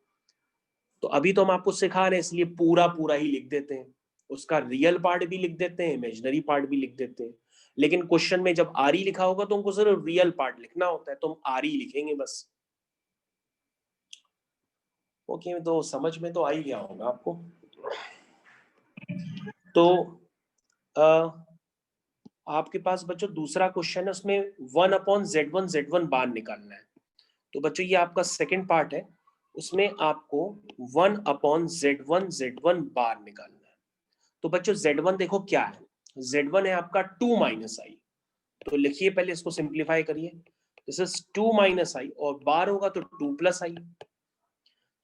तो अभी तो हम आपको सिखा रहे हैं इसलिए पूरा पूरा ही लिख देते हैं, उसका रियल पार्ट भी लिख देते हैं, इमेजिनरी पार्ट भी लिख देते हैं। लेकिन क्वेश्चन में जब आरी लिखा होगा तो हमको सिर्फ रियल पार्ट लिखना होता है, तो हम आरी लिखेंगे बस। ओके, तो समझ में तो आ ही गया होगा आपको। तो आपके पास बच्चों दूसरा क्वेश्चन है, उसमें 1/Z1 Z1 बार निकालना है। तो बच्चों ये आपका सेकंड पार्ट है, उसमें आपको 1/Z1 Z1 बार निकालना है। तो बच्चों Z1 देखो क्या है, z1 है आपका 2 माइनस आई, तो लिखिए पहले इसको सिंप्लीफाई करिए, दिस इज 2 माइनस आई और बार होगा तो 2 प्लस आई।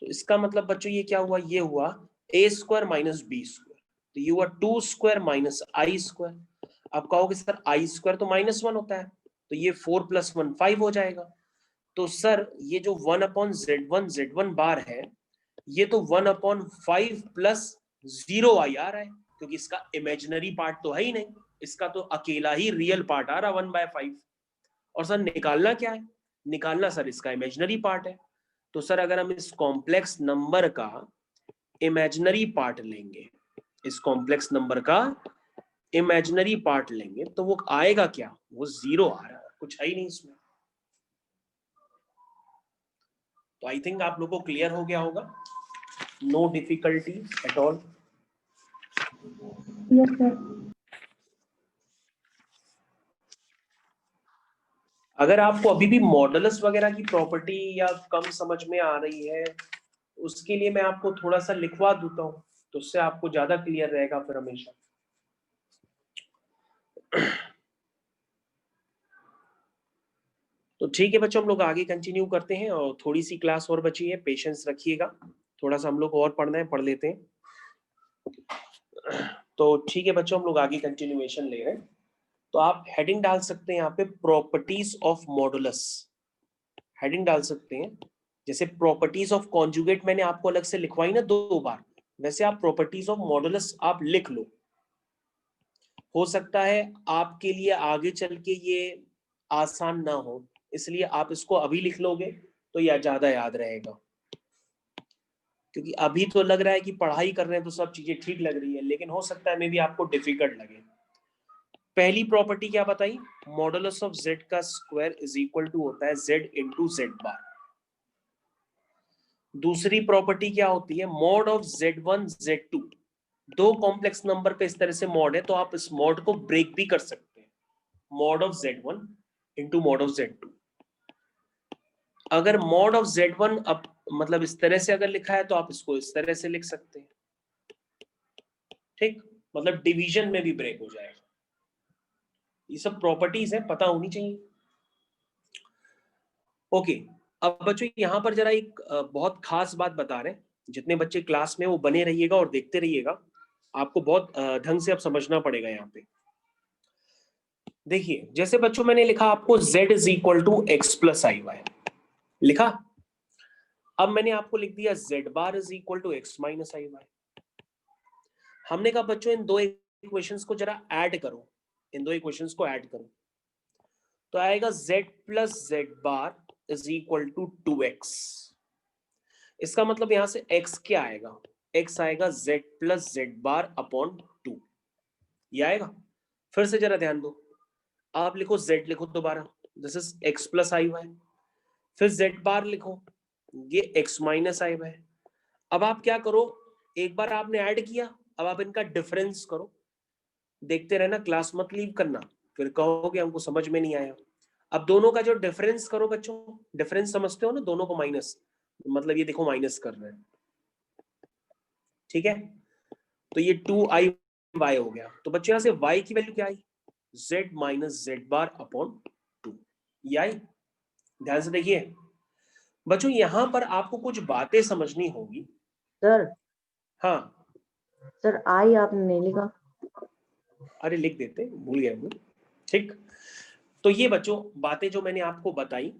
तो इसका मतलब बच्चों ये क्या हुआ, ये हुआ a square minus b square, तो ये हुआ 2 स्क्वायर माइनस आई स्क्वायर। आप कहोगे सर आई स्क्वायर तो -1 होता है, तो ये 4 + 1 5 हो जाएगा। तो सर ये जो 1/z1 बार है, ये तो 1/5 + 0 आई आ रहा है, क्योंकि इसका इमेजिनरी पार्ट तो है ही नहीं, इसका तो अकेला ही रियल पार्ट आ रहा 1/5। और सर निकालना क्या है, निकालना सर इसका इमेजिनरी पार्ट है। तो सर अगर हम इस कॉम्प्लेक्स नंबर का इमेजिनरी पार्ट लेंगे, इस कॉम्प्लेक्स नंबर का इमेजिनरी पार्ट लेंगे, तो वो आएगा क्या, वो 0 आ रहा है, कुछ है ही नहीं इसमें। तो आई थिंक आप लोगों को क्लियर हो गया होगा, no difficulty at all. Yes, sir. अगर आपको अभी भी मॉडुलस वगैरह की प्रॉपर्टी या कम समझ में आ रही है, उसके लिए मैं आपको थोड़ा सा लिखवा देता हूँ, तो उससे आपको ज्यादा क्लियर रहेगा फिर हमेशा। तो ठीक है बच्चों, हम लोग आगे कंटिन्यू करते हैं, और थोड़ी सी क्लास और बची है, पेशेंस रखिएगा, थोड़ा सा हम लोग और पढ़ना है, पढ़ लेते हैं। तो ठीक है बच्चों, हम लोग आगे कंटिन्यूएशन ले रहे हैं। तो आप हेडिंग डाल सकते हैं यहाँ पे, प्रॉपर्टीज ऑफ मॉडुलस, हेडिंग डाल सकते हैं। जैसे प्रॉपर्टीज ऑफ कॉन्जुगेट मैंने आपको अलग से लिखवाई ना 2 बार, वैसे आप प्रॉपर्टीज ऑफ मॉडुलस आप लिख लो। हो सकता है आपके लिए आगे चल के ये आसान ना हो, इसलिए आप इसको अभी लिख लोगे तो यह ज्यादा याद रहेगा, क्योंकि अभी तो लग रहा है कि पढ़ाई कर रहे हैं तो सब चीजें ठीक लग रही है, लेकिन हो सकता है मे बी आपको डिफिकल्ट लगे। पहली प्रॉपर्टी क्या बताई, मॉडुलस ऑफ z का स्क्वायर इज इक्वल टू होता है z इंटू z बार। दूसरी प्रॉपर्टी क्या होती है, मॉड ऑफ z1 z2। दो कॉम्प्लेक्स नंबर पे इस तरह से मॉड है, तो आप इस मॉड को ब्रेक भी कर सकते हैं, mod of z1 into mod of z2। अगर मॉड ऑफ z1 अब मतलब इस तरह से अगर लिखा है, तो आप इसको इस तरह से लिख सकते हैं, ठीक, मतलब डिवीजन में भी ब्रेक हो जाएगा। ये सब प्रॉपर्टीज है, पता होनी चाहिए। ओके, अब बच्चों यहां पर जरा एक बहुत खास बात बता रहे हैं, जितने बच्चे क्लास में वो बने रहिएगा और देखते रहिएगा, आपको बहुत ढंग से अब समझना पड़ेगा। यहाँ पे देखिए, जैसे बच्चों मैंने लिखा आपको z is equal to x plus i y, लिखा। अब मैंने आपको लिख दिया z bar is equal to x minus i y. हमने कहा बच्चों इन दो इक्वेशंस को जरा ऐड करो, इन दो इक्वेशंस को ऐड करो, तो आएगा z plus z bar is equal to 2x। इसका मतलब यहां से x क्या आएगा, x आएगा z plus z bar upon 2, ये आएगा। फिर से जरा ध्यान दो, आप लिखो z लिखो दोबारा, this is x plus i y, फिर z बार लिखो, ये x माइनस आई वाई। अब आप क्या करो, एक बार आपने ऐड किया, अब आप इनका डिफरेंस करो, देखते रहना, क्लास मत लीव करना, फिर कहोगे हमको समझ में नहीं आया। अब दोनों का जो डिफरेंस करो बच्चों, डिफरेंस समझते हो ना, दोनों को माइनस, मतलब ये देखो माइनस कर रहे हैं, ठीक है। तो ये 2i y हो गया, तो बच्चों यहां से y की वैल्यू क्या आई, z minus Z bar upon 2, ये आई। ध्यान से देखिए बच्चों, यहां पर आपको कुछ बातें समझनी होगी। सर हाँ सर आई आपने नहीं लिखा। अरे लिख देते, भूल गया हूँ, ठीक। तो ये बच्चों बातें जो मैंने आपको बताई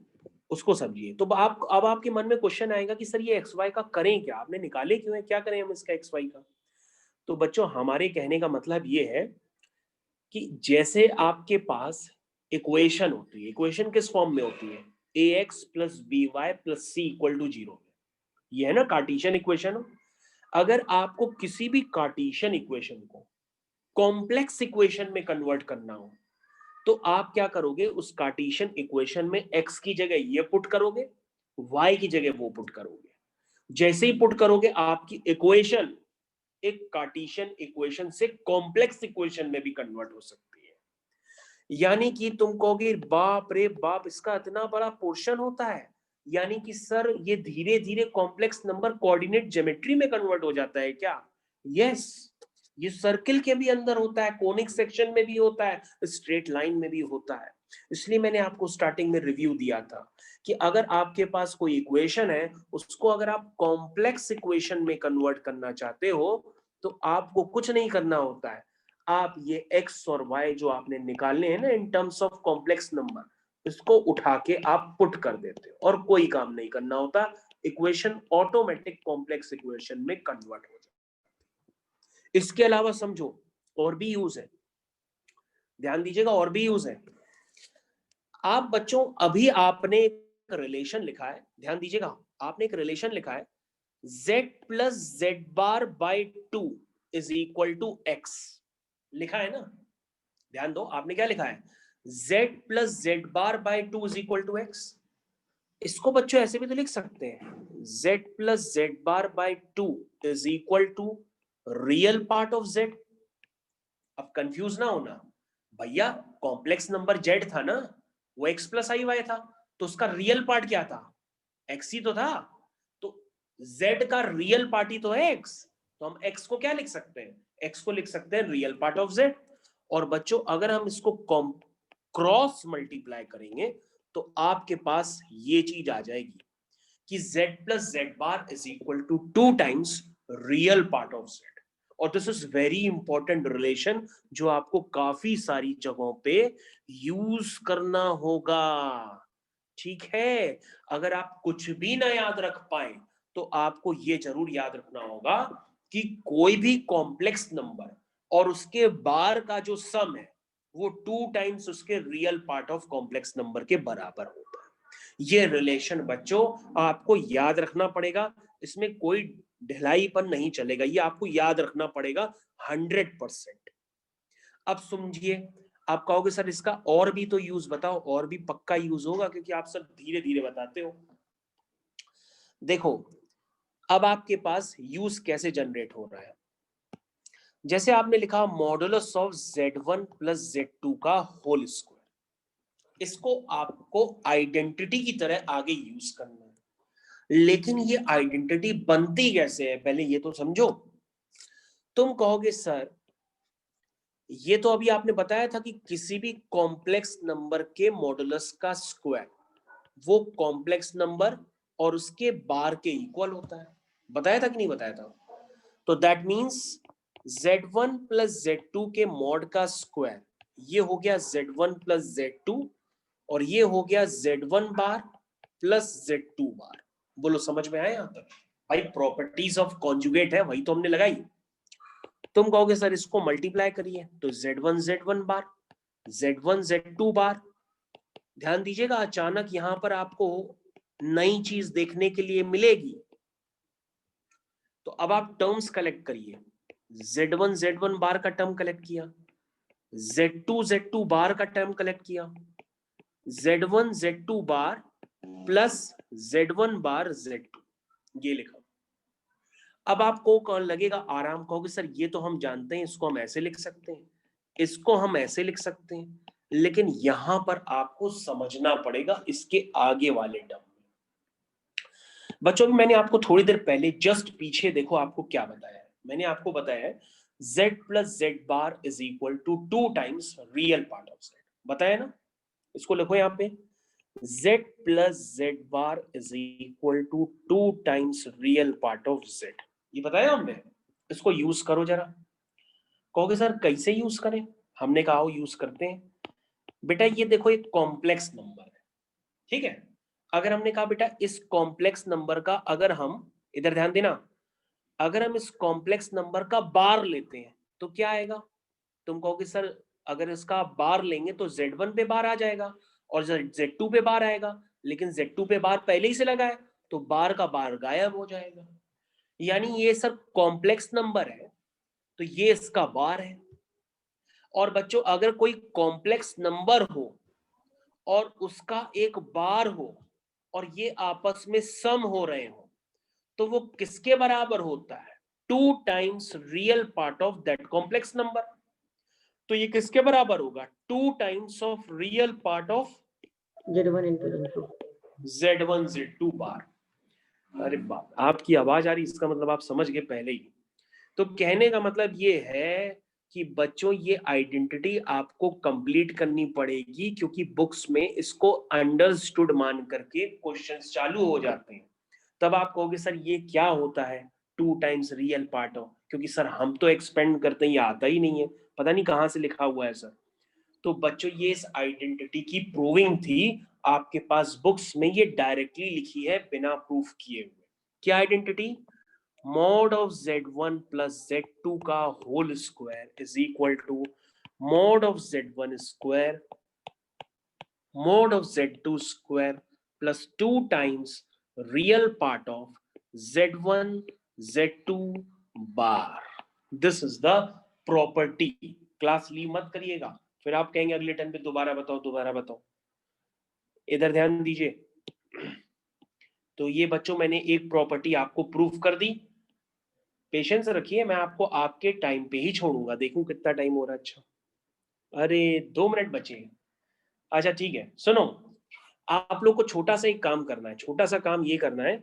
उसको समझिए। तो आप अब आपके मन में क्वेश्चन आएगा कि सर ये एक्स वाई का करें क्या, आपने निकाले क्यों है, क्या करें हम इसका एक्स वाई का। तो बच्चों हमारे कहने का मतलब ये है कि जैसे आपके पास इक्वेशन होती है, इक्वेशन किस फॉर्म में होती है, ax plus b y plus c equal to 0, ये है ना कार्टेशियन इक्वेशन। अगर आपको किसी भी कार्टेशियन इक्वेशन को कॉम्प्लेक्स इक्वेशन में कन्वर्ट करना हो, तो आप क्या करोगे, उस कार्टेशियन इक्वेशन में x की जगह ये पुट करोगे, y की जगह वो पुट करोगे। जैसे ही पुट करोगे आपकी इक्वेशन एक कार्टेशियन इक्वेशन से कॉम्प्लेक्स इक्वेशन में भी कन्वर्ट हो सकती है। यानी कि तुम कहोगे बाप रे बाप, इसका इतना बड़ा पोर्शन होता है, यानी कि सर ये धीरे धीरे कॉम्प्लेक्स नंबर कोऑर्डिनेट ज्योमेट्री में कन्वर्ट हो जाता है क्या। यस, ये सर्किल के भी अंदर होता है, कोनिक सेक्शन में भी होता है, स्ट्रेट लाइन में भी होता है। इसलिए मैंने आपको स्टार्टिंग में रिव्यू दिया था कि अगर आपके पास कोई इक्वेशन है, उसको अगर आप कॉम्प्लेक्स इक्वेशन में कन्वर्ट करना चाहते हो तो आपको कुछ नहीं करना होता है, आप ये x और y जो आपने निकालने हैं ना in terms of complex number, इसको उठा के आप पुट कर देते हो और कोई काम नहीं करना होता, इक्वेशन ऑटोमेटिक कॉम्प्लेक्स इक्वेशन में कन्वर्ट हो जाए। इसके अलावा समझो और भी यूज है, ध्यान दीजिएगा, और भी यूज है। आप बच्चों अभी आपने एक रिलेशन लिखा है, ध्यान दीजिएगा, आपने एक रिलेशन लिखा है z plus z bar by 2 is equal to x, लिखा है ना, ध्यान दो, आपने क्या लिखा है, z plus z bar by 2 is equal to x। इसको बच्चों ऐसे भी तो लिख सकते हैं, z plus z bar by 2 is equal to real part of z। अब कंफ्यूज ना होना भैया, कॉम्प्लेक्स नंबर z था ना, वो x प्लस आई वाई था, तो उसका रियल पार्ट क्या था, x ही तो था, तो z का रियल पार्ट ही तो है x, तो हम x को क्या लिख सकते हैं, x को लिख सकते हैं रियल पार्ट ऑफ z। और बच्चों अगर हम इसको क्रॉस मल्टीप्लाई करेंगे तो आपके पास ये चीज आ जाएगी कि z plus z bar is equal to 2 times real part of z। और this is very important relation जो आपको काफी सारी जगहों पे यूज करना होगा, ठीक है। अगर आप कुछ भी ना याद रख पाए तो आपको ये जरूर याद रखना होगा कि कोई भी कॉम्प्लेक्स नंबर और उसके बार का जो सम है वो 2 टाइम्स उसके real part of complex number के बराबर होता है। ये रिलेशन बच्चों आपको याद रखना पड़ेगा, इसमें कोई ढिलाईपन नहीं चलेगा, ये आपको याद रखना पड़ेगा 100%। अब समझिए, आप कहोगे सर इसका और भी तो यूज बताओ, और भी पक्का यूज होगा क्योंकि आप सब धीरे धीरे बताते हो। देखो अब आपके पास यूज कैसे जनरेट हो रहा है, जैसे आपने लिखा modulus of z1 plus z2 का होल स्क्वायर, इसको आपको आइडेंटिटी की तरह आगे यूज करना है। लेकिन ये आइडेंटिटी बनती कैसे है पहले ये तो समझो। तुम कहोगे सर ये तो अभी आपने बताया था कि किसी भी कॉम्प्लेक्स नंबर के मॉडुलस का स्क्वायर वो कॉम्प्लेक्स नंबर और उसके बार के इक्वल होता है, बताया था कि नहीं बताया था। तो that means z1 plus z2 के मॉड का स्क्वायर ये हो गया z1 प्लस z2 और ये हो गया z1 बार प्लस z2 बार। बोलो समझ में आया यहां तक? भाई प्रॉपर्टीज ऑफ कॉन्जुगेट है वही तो हमने लगाई। तुम कहोगे सर इसको मल्टीप्लाई करिए तो z1 बार z1 z2 बार। ध्यान दीजिएगा अचानक यहां पर आपको नई चीज देखने के लिए मिलेगी, तो अब आप टर्म्स कलेक्ट करिए, z1 बार का टर्म कलेक्ट किया, z2 बार का टर्म कलेक्ट किया, z2 bar plus z1 bar z2 ये लिखा। अब आपको कौन लगेगा आराम, कहोगे सर ये तो हम जानते हैं, इसको हम ऐसे लिख सकते हैं, इसको हम ऐसे लिख सकते हैं, लेकिन यहां पर आपको समझना पड़ेगा इसके आगे वाले टर्म। बच्चों मैंने आपको थोड़ी देर पहले जस्ट पीछे देखो आपको क्या बताया है, मैंने आपको बताया है z plus z bar is equal to 2 times real part of z, बताया ना। इसको लिखो यहाँ पे z plus z bar is equal to 2 times real part of z, ये बताया हमने। इसको यूज करो जरा। कहोगे सर कैसे यूज करें, हमने कहा यूज करते हैं। बेटा ये देखो एक कॉम्प्लेक्स नंबर है, ठीक है। अगर हमने कहा बेटा इस कॉम्प्लेक्स नंबर का अगर हम, इधर ध्यान देना, अगर हम इस कॉम्प्लेक्स नंबर का बार लेते हैं तो क्या आएगा। तुम कहोगे सर अगर इसका बार लेंगे तो z1 पे बार आ जाएगा और z2 पे बार आएगा, लेकिन z2 पे बार पहले ही से लगा है तो बार का बार गायब हो जाएगा। यानी ये सर कॉम्प्लेक्स नंबर है तो ये इसका बार है। और बच्चों अगर कोई कॉम्प्लेक्स नंबर हो और उसका एक बार हो और ये आपस में सम हो रहे हो तो वो किसके बराबर होता है, 2 times real part of that complex number. तो ये किसके बराबर होगा, 2 times of real part of z1 into z2। z1 z2 बार। अरे बाप, आपकी आवाज आ रही, इसका मतलब आप समझ गए पहले ही। तो कहने का मतलब ये है कि बच्चों ये आइडेंटिटी आपको कंप्लीट करनी पड़ेगी, क्योंकि बुक्स में इसको अंडरस्टूड मान करके क्वेश्चंस चालू हो जाते हैं। तब आप कहोगे सर ये क्या होता है 2 टाइम्स रियल पार्ट ऑफ, क्योंकि सर हम तो एक्सपेंड करते हैं, ये आता ही नहीं है, पता नहीं कहाँ से लिखा हुआ है सर। तो बच्चों ये इस आइडेंटिटी की प्रूविंग थी, आपके पास बुक्स में ये डायरेक्टली लिखी है बिना प्रूफ किए हुए। क्या identity? mod of z1 plus z2 का whole square is equal to mod of z1 square mod of z2 square plus 2 times real part of z1 z2 bar. This is the property. Class leave मत करिएगा, फिर आप कहेंगे अगले turn पे दोबारा बताओ दोबारा बताओ। इधर ध्यान दीजिए। तो ये बच्चों मैंने एक प्रॉपर्टी आपको प्रूफ कर दी। पेशेंस रखिए, मैं आपको आपके टाइम पे ही छोड़ूंगा, देखूं कितना टाइम हो रहा है। अच्छा, अरे 2 मिनट बचे हैं। अच्छा ठीक है, सुनो, आप लोग को छोटा सा एक काम करना है। छोटा सा काम ये करना है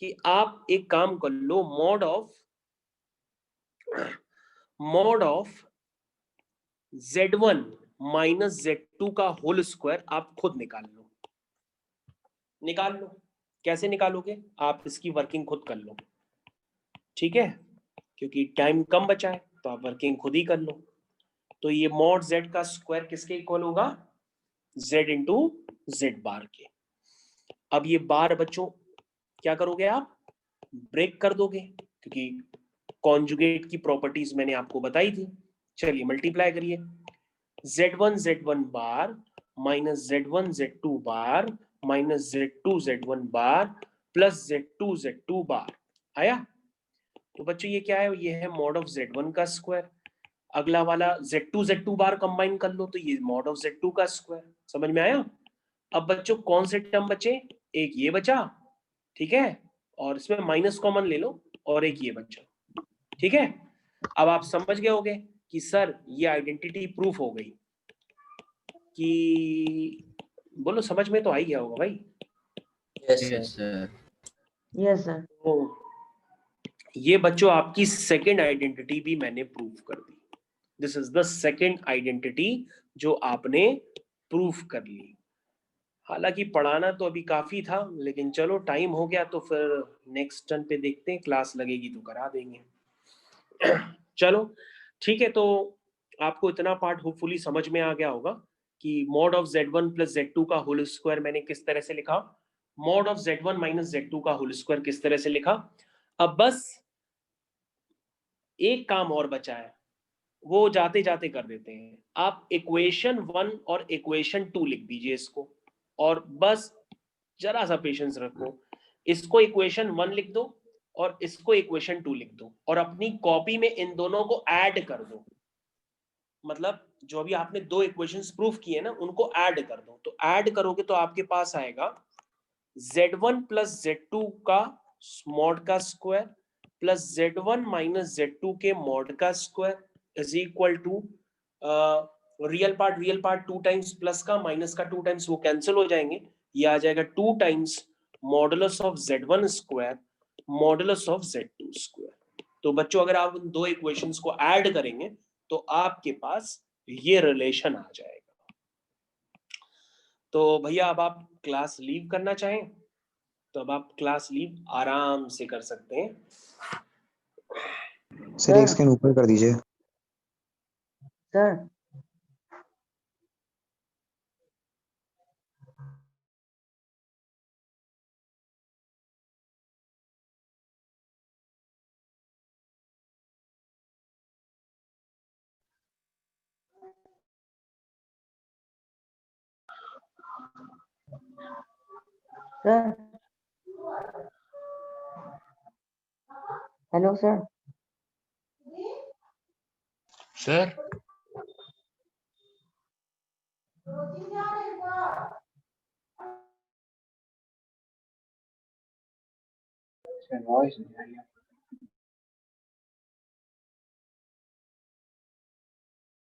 कि आप एक काम कर लो, mod of z1 minus z2 का होल स्क्वायर आप खुद निकाल लो। निकाल लो। कैसे निकालोगे? आप इसकी वर्किंग खुद कर लो, ठीक है, क्योंकि टाइम कम बचा है तो आप वर्किंग खुद ही कर लो। तो ये mod z का स्क्वायर किसके इक्वल होगा? z इंटू जेड बार के। अब ये बार बच्चों क्या करोगे आप? ब्रेक कर दोगे, क्योंकि कॉन्जुगेट की प्रॉपर्टीज मैंने आपको बताई थी। चलिए मल्टीप्लाई करिए, z1 bar minus z1 bar minus z2 bar plus z2 बार। आया? तो बच्चों ये क्या है? ये है mod ऑफ z1 का स्क्वायर। अगला वाला z2 बार कंबाइन कर लो तो ये mod ऑफ z2 का स्क्वायर। समझ में आया? अब बच्चों कौन से टर्म बचे? एक ये बचा, ठीक है, और इसमें माइनस कॉमन ले लो, और एक ये बचा, ठीक है। अब आप समझ गए होगे कि सर ये आइडेंटिटी प्रूफ हो गई कि, बोलो समझ में तो आ ही गया होगा भाई। Yes sir. Yes, sir. तो ये बच्चों आपकी सेकंड आइडेंटिटी भी मैंने प्रूफ कर दी। This is the second identity जो आपने प्रूफ कर ली। हालांकि पढ़ाना तो अभी काफी था, लेकिन चलो टाइम हो गया तो फिर नेक्स्ट टर्न पे देखते हैं, क्लास लगेगी तो करा देंगे। चलो ठीक है, तो आपको इतना पार्ट होपफुली समझ में आ गया होगा कि mod of z1 plus z2 का होल स्क्वायर मैंने किस तरह से लिखा, mod of z1 minus z2 का होल स्क्वायर किस तरह से लिखा। अब बस एक काम और बचा है, वो जाते जाते कर देते हैं। आप इक्वेशन 1 और इक्वेशन 2 लिख दीजिए इसको, और बस जरा सा पेशेंस रखो। इसको इक्वेशन 1 लिख दो और इसको इक्वेशन 2 लिख दो, और अपनी कॉपी में इन दोनों को ऐड कर दो। मतलब जो भी आपने दो इक्वेशंस प्रूफ किए ना, उनको ऐड कर दो। तो ऐड करोगे तो आपके पास आएगा z1 प्लस z2 का मॉड का square plus z1 minus z2 के मॉड का square is equal to real part 2 times plus का माइनस का 2 टाइम्स, वो कैंसिल हो जाएंगे। ये आ जाएगा 2 times modulus of z1 square modulus of z2 square. तो बच्चों अगर आप उन दो इक्वेशंस को ऐड करेंगे तो आपके पास ये रिलेशन आ जाएगा। तो भैया अब आप क्लास लीव करना चाहें तो अब आप क्लास लीव आराम से कर सकते हैं। सर एक स्कैन ऊपर कर दीजिए। Sir. Sir. Hello, sir. Sir voice नहीं आ रही।